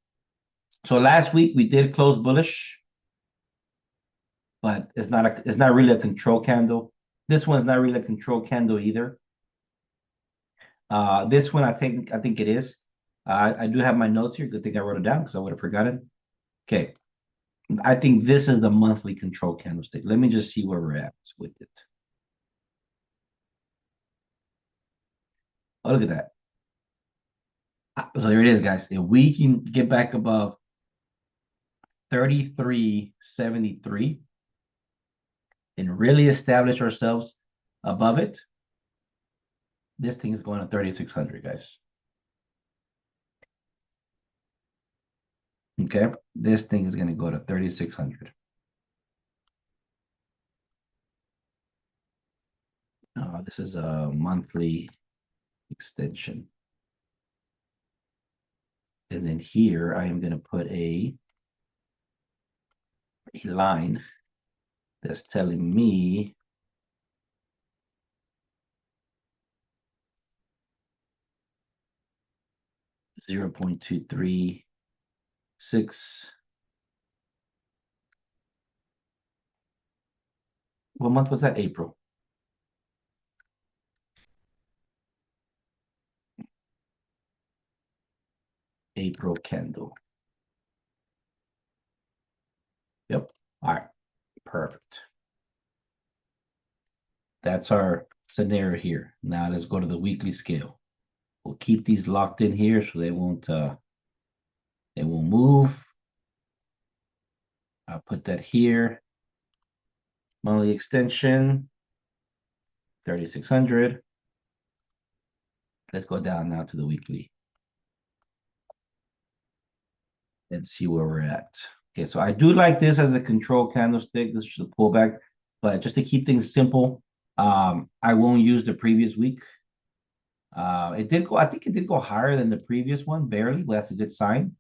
So last week we did close bullish, but it's not really a control candle. This one's not really a control candle either. This one I think it is. I do have my notes here. Good thing I wrote it down because I would have forgotten. Okay. I think this is the monthly control candlestick. Let me just see where we're at with it. look at that. So there it is, guys. If we can get back above 33.73 and really establish ourselves above it, this thing is going to 3,600, guys. Okay, this thing is going to go to 3,600. This is a monthly extension. And then here I am going to put a line that's telling me zero point 236. What month was that? April. April candle. Yep. All right. Perfect. That's our scenario here. Now let's go to the weekly scale. We'll keep these locked in here so they won't move. I'll put that here. Monthly extension 3,600. Let's go down now to the weekly and see where we're at. Okay, so I do like this as a control candlestick. This is a pullback, but just to keep things simple, I won't use the previous week. It did go, I think it did go higher than the previous one, barely, but that's a good sign.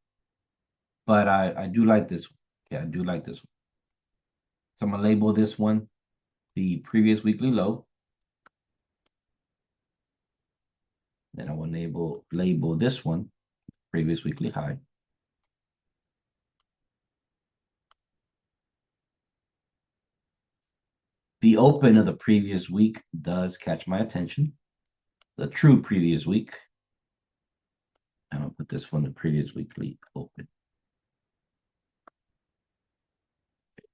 But I do like this one. Yeah, I do like this one. So I'm gonna label this one the previous weekly low. Then I will label this one previous weekly high. The open of the previous week does catch my attention. The true previous week. I'm gonna put this one the previous weekly open.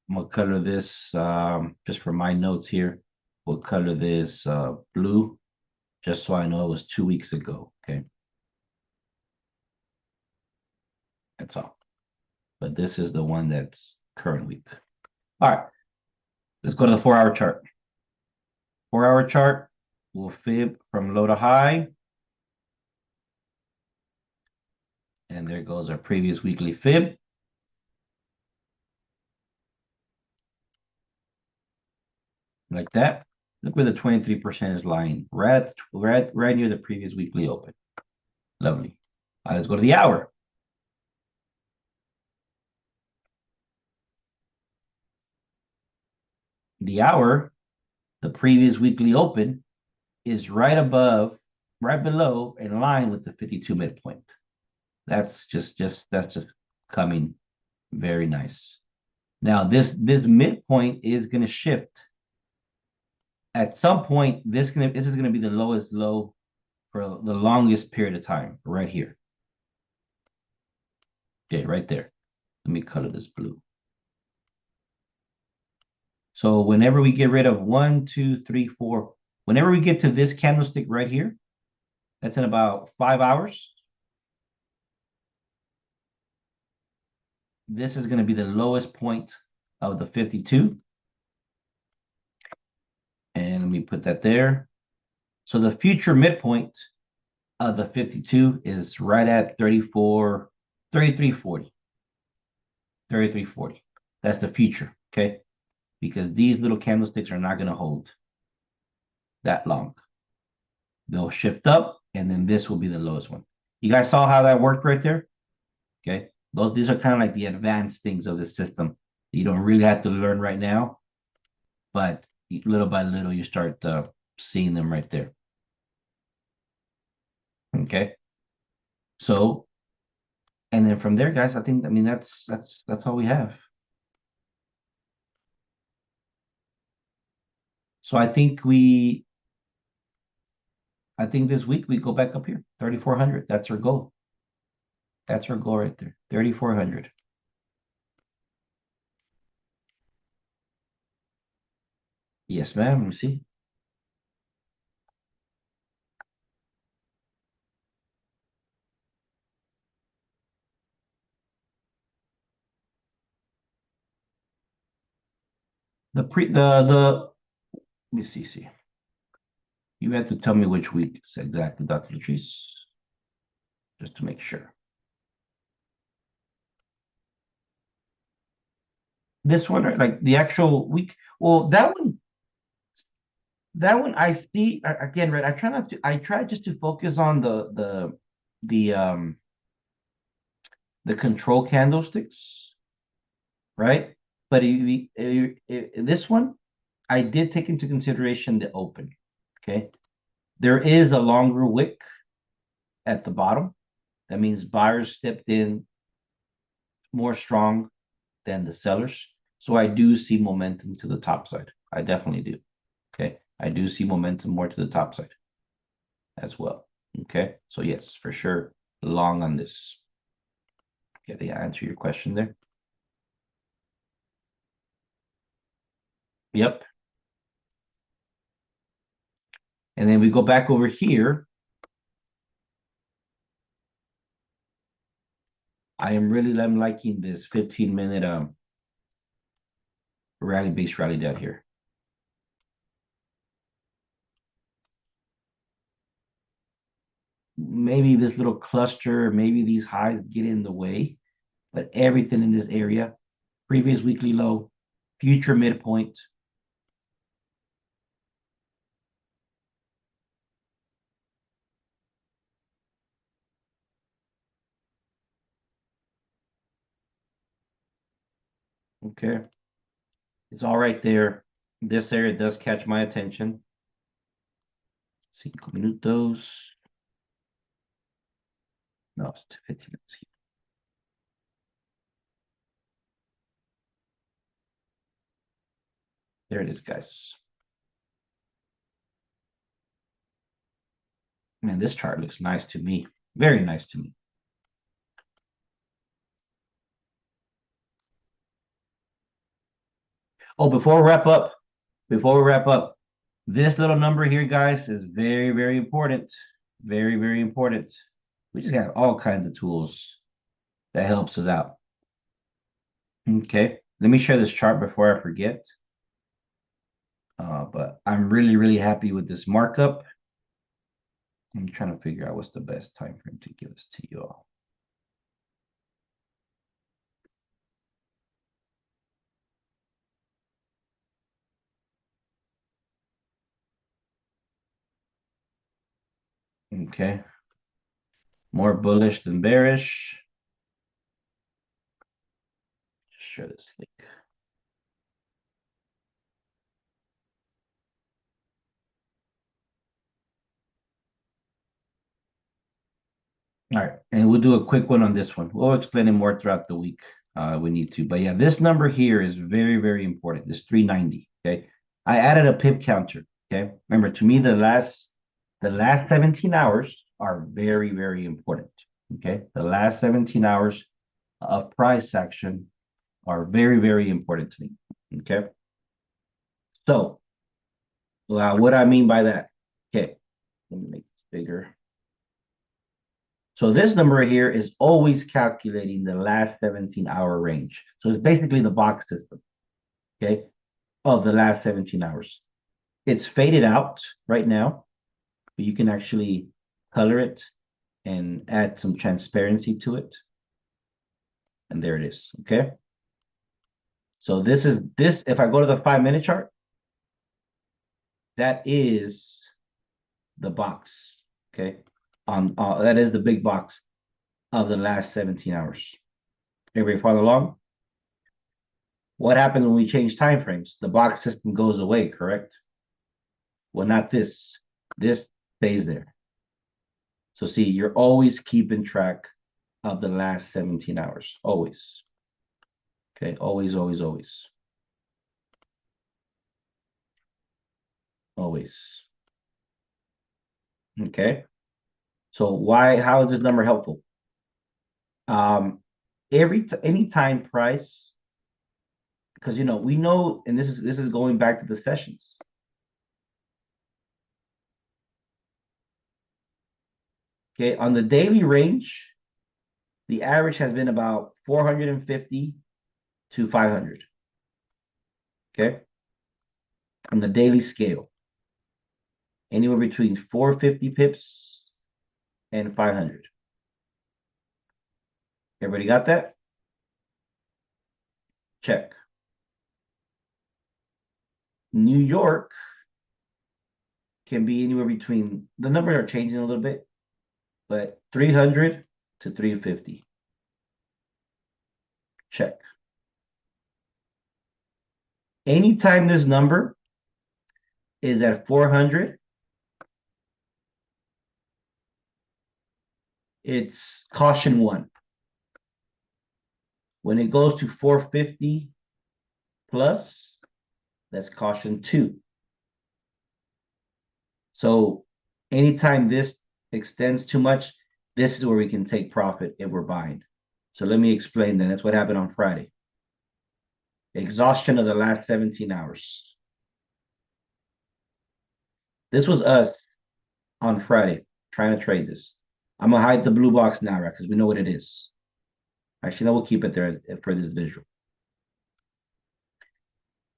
I'm gonna color this just for my notes here. We'll color this blue just so I know it was 2 weeks ago. Okay. That's all. But this is the one that's current week. All right. Let's go to the 4-hour chart. 4-hour chart will fib from low to high. And there goes our previous weekly fib. Like that. Look where the 23% is lying. Right near the previous weekly open. Lovely. All right, let's go to the hour. The hour, the previous weekly open, is right below, in line with the 52 midpoint. That's just coming very nice. Now this midpoint is going to shift. At some point, this is going to be the lowest low for the longest period of time, right here. Okay, right there. Let me color this blue. So whenever we get rid of 1, 2, 3, 4, whenever we get to this candlestick right here, that's in about 5 hours. This is going to be the lowest point of the 52. And let me put that there. So the future midpoint of the 52 is right at 33.40. 33.40. That's the future, okay? Because these little candlesticks are not going to hold that long. They'll shift up, and then this will be the lowest one. You guys saw how that worked right there? Okay. These are kind of like the advanced things of the system. You don't really have to learn right now, but little by little, you start seeing them right there. Okay. So, and then from there, guys, I mean, that's all we have. So I think this week we go back up here, 3,400. That's our goal. That's our goal right there, 3,400. Yes, ma'am. Let me see. let me see. You have to tell me which week it's exactly, Dr. Latrice, just to make sure. This one, like the actual week. Well, that one I see again, right? I try just to focus on the control candlesticks, right? But this one, I did take into consideration the open. Okay, there is a longer wick at the bottom. That means buyers stepped in more strong than the sellers. So I do see momentum to the top side. I definitely do. Okay. I do see momentum more to the top side as well. Okay. So yes, for sure, long on this. Okay, did I answer your question there? Yep. And then we go back over here. I'm liking this 15-minute base rally down here. Maybe this little cluster, maybe these highs get in the way, but everything in this area, previous weekly low, future midpoint. Okay. It's all right there. This area does catch my attention. 5 minutos. No, it's 15 minutes. There it is, guys. Man, this chart looks nice to me. Very nice to me. Oh, before we wrap up, this little number here, guys, is very, very important. Very, very important. We just got all kinds of tools that helps us out. Okay, let me share this chart before I forget. But I'm really, really happy with this markup. I'm trying to figure out what's the best time frame to give this to you all. Okay. More bullish than bearish. Just share this link. All right, and we'll do a quick one on this one. We'll explain it more throughout the week. We need to, but yeah, this number here is very, very important. This 390. Okay, I added a pip counter. Okay, remember, to me, the last 17 hours are very, very important. Okay, the last 17 hours of price action are very, very important to me. Okay, so what I mean by that? Okay, let me make this bigger. So this number here is always calculating the last 17-hour range. So it's basically the box system, okay, of the last 17 hours. It's faded out right now, but you can actually color it and add some transparency to it. And there it is, okay? So this, if I go to the 5-minute chart, that is the box, okay? That is the big box of the last 17 hours. Everybody follow along? What happens when we change time frames? The box system goes away, correct? Well, not this. This stays there. So see, you're always keeping track of the last 17 hours. Always. Okay, always, always, always. Always. Okay. So how is this number helpful? Anytime price, because we know, and this is going back to the sessions. Okay, on the daily range, the average has been about 450 to 500. Okay, on the daily scale. Anywhere between 450 pips and 500. Everybody got that? Check. New York can be anywhere between, the numbers are changing a little bit, but 300 to 350. Check. Anytime this number is at 400, it's caution 1. When it goes to 450 plus, that's caution 2. So anytime this extends too much, this is where we can take profit if we're buying. So let me explain that. That's what happened on Friday. Exhaustion of the last 17 hours. This was us on Friday trying to trade this. I'm going to hide the blue box now, right? Because we know what it is. Actually, no, we'll keep it there for this visual.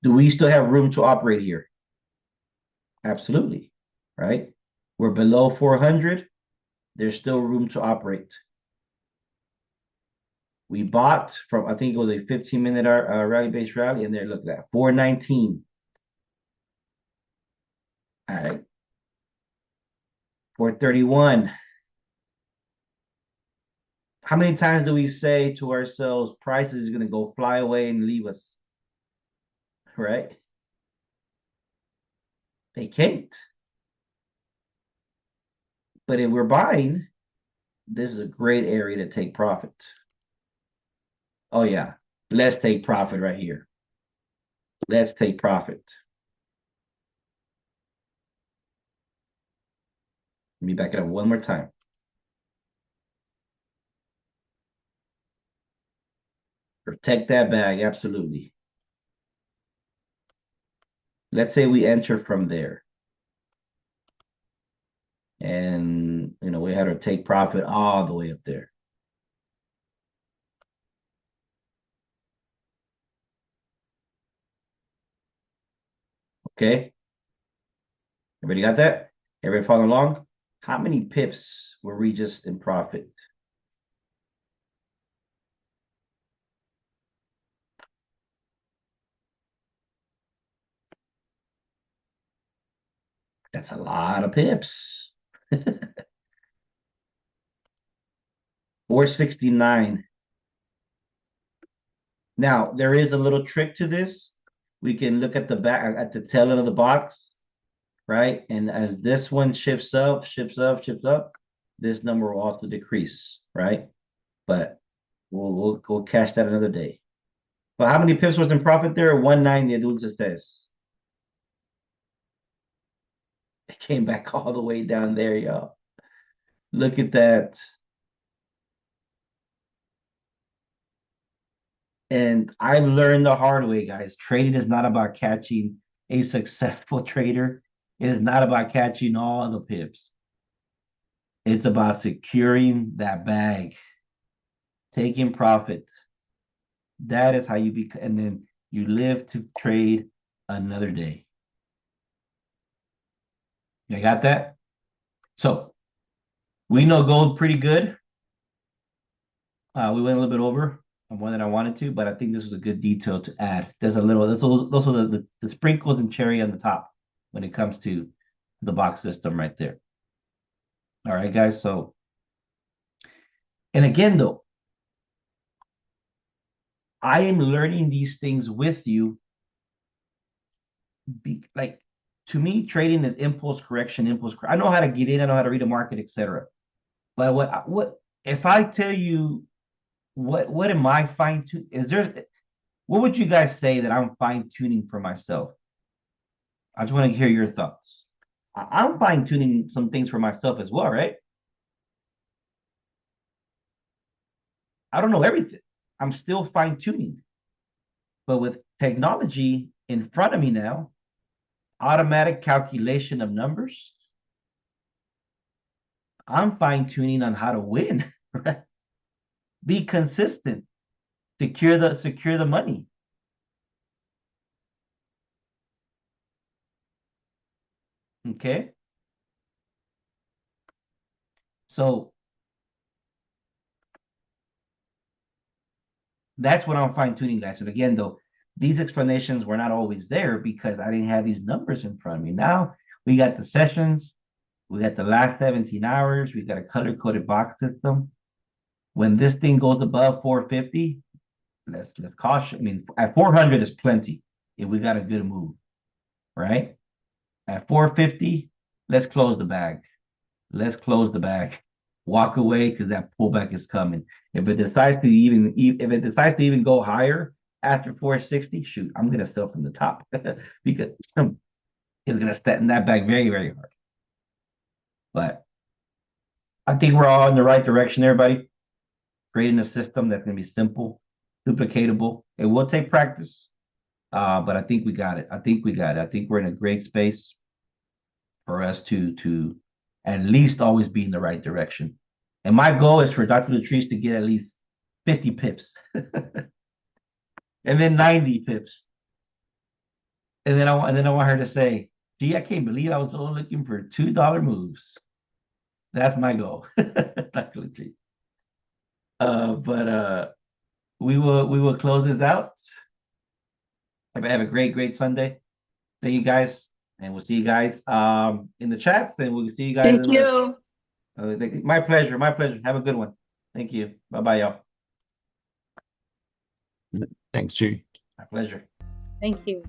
Do we still have room to operate here? Absolutely, right? We're below 400. There's still room to operate. We bought from, I think it was a 15-minute rally-based rally, and there, look at that, 419. All right. 431. How many times do we say to ourselves, price is going to go fly away and leave us? Right? They can't. But if we're buying, this is a great area to take profit. Oh, yeah. Let's take profit right here. Let's take profit. Let me back it up one more time. Protect that bag, absolutely. Let's say we enter from there. And, you know, we had to take profit all the way up there. Okay. Everybody got that? Everybody following along? How many pips were we just in profit? That's a lot of pips. 469. Now, there is a little trick to this. We can look at the back, at the tail end of the box, right? And as this one shifts up, this number will also decrease, right? But we'll catch that another day. But how many pips was in profit there? 190, Dulce says. It came back all the way down there, y'all. Look at that. And I've learned the hard way, guys. Trading is not about catching a successful trader. It is not about catching all the pips. It's about securing that bag, taking profit. That is how you become, and then you live to trade another day. You got that? So we know gold pretty good. We went a little bit over on one that I wanted to, but I think this is a good detail to add. There's a little, those are the sprinkles and cherry on the top when it comes to the box system right there. All right, guys. So, and again, though, I am learning these things with you. Like, to me, trading is impulse correction, I know how to get in, I know how to read a market, etc. But what if I tell you what am I fine tuning? What would you guys say that I'm fine tuning for myself? I just want to hear your thoughts. I'm fine tuning some things for myself as well, right? I don't know everything. I'm still fine tuning. But with technology in front of me now, automatic calculation of numbers, I'm fine tuning on how to win, right? Be consistent, secure the money. Okay. So that's what I'm fine tuning, guys. And again, though, these explanations were not always there because I didn't have these numbers in front of me. Now we got the sessions, we got the last 17 hours, we got a color coded box system. When this thing goes above 450, let's caution. I mean, at 400 is plenty if we got a good move, right? At 450, let's close the bag. Let's close the bag. Walk away because that pullback is coming. If it decides to even go higher after 460, shoot, I'm gonna sell from the top because it's gonna set in that bag very, very hard. But I think we're all in the right direction, everybody. Creating a system that's gonna be simple, duplicatable. It will take practice, but I think we got it. I think we're in a great space for us to at least always be in the right direction. And my goal is for Dr. Latrice to get at least 50 pips and then 90 pips. And then I want her to say, gee, I can't believe I was only looking for $2 moves. That's my goal, Dr. Latrice. But we will close this out. Have a great Sunday. Thank you guys. And we'll see you guys in the chats, and we'll see you guys. Thank you. My pleasure. My pleasure. Have a good one. Thank you. Bye-bye, y'all. Thanks, G. My pleasure. Thank you.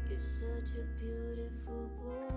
You're such a beautiful boy.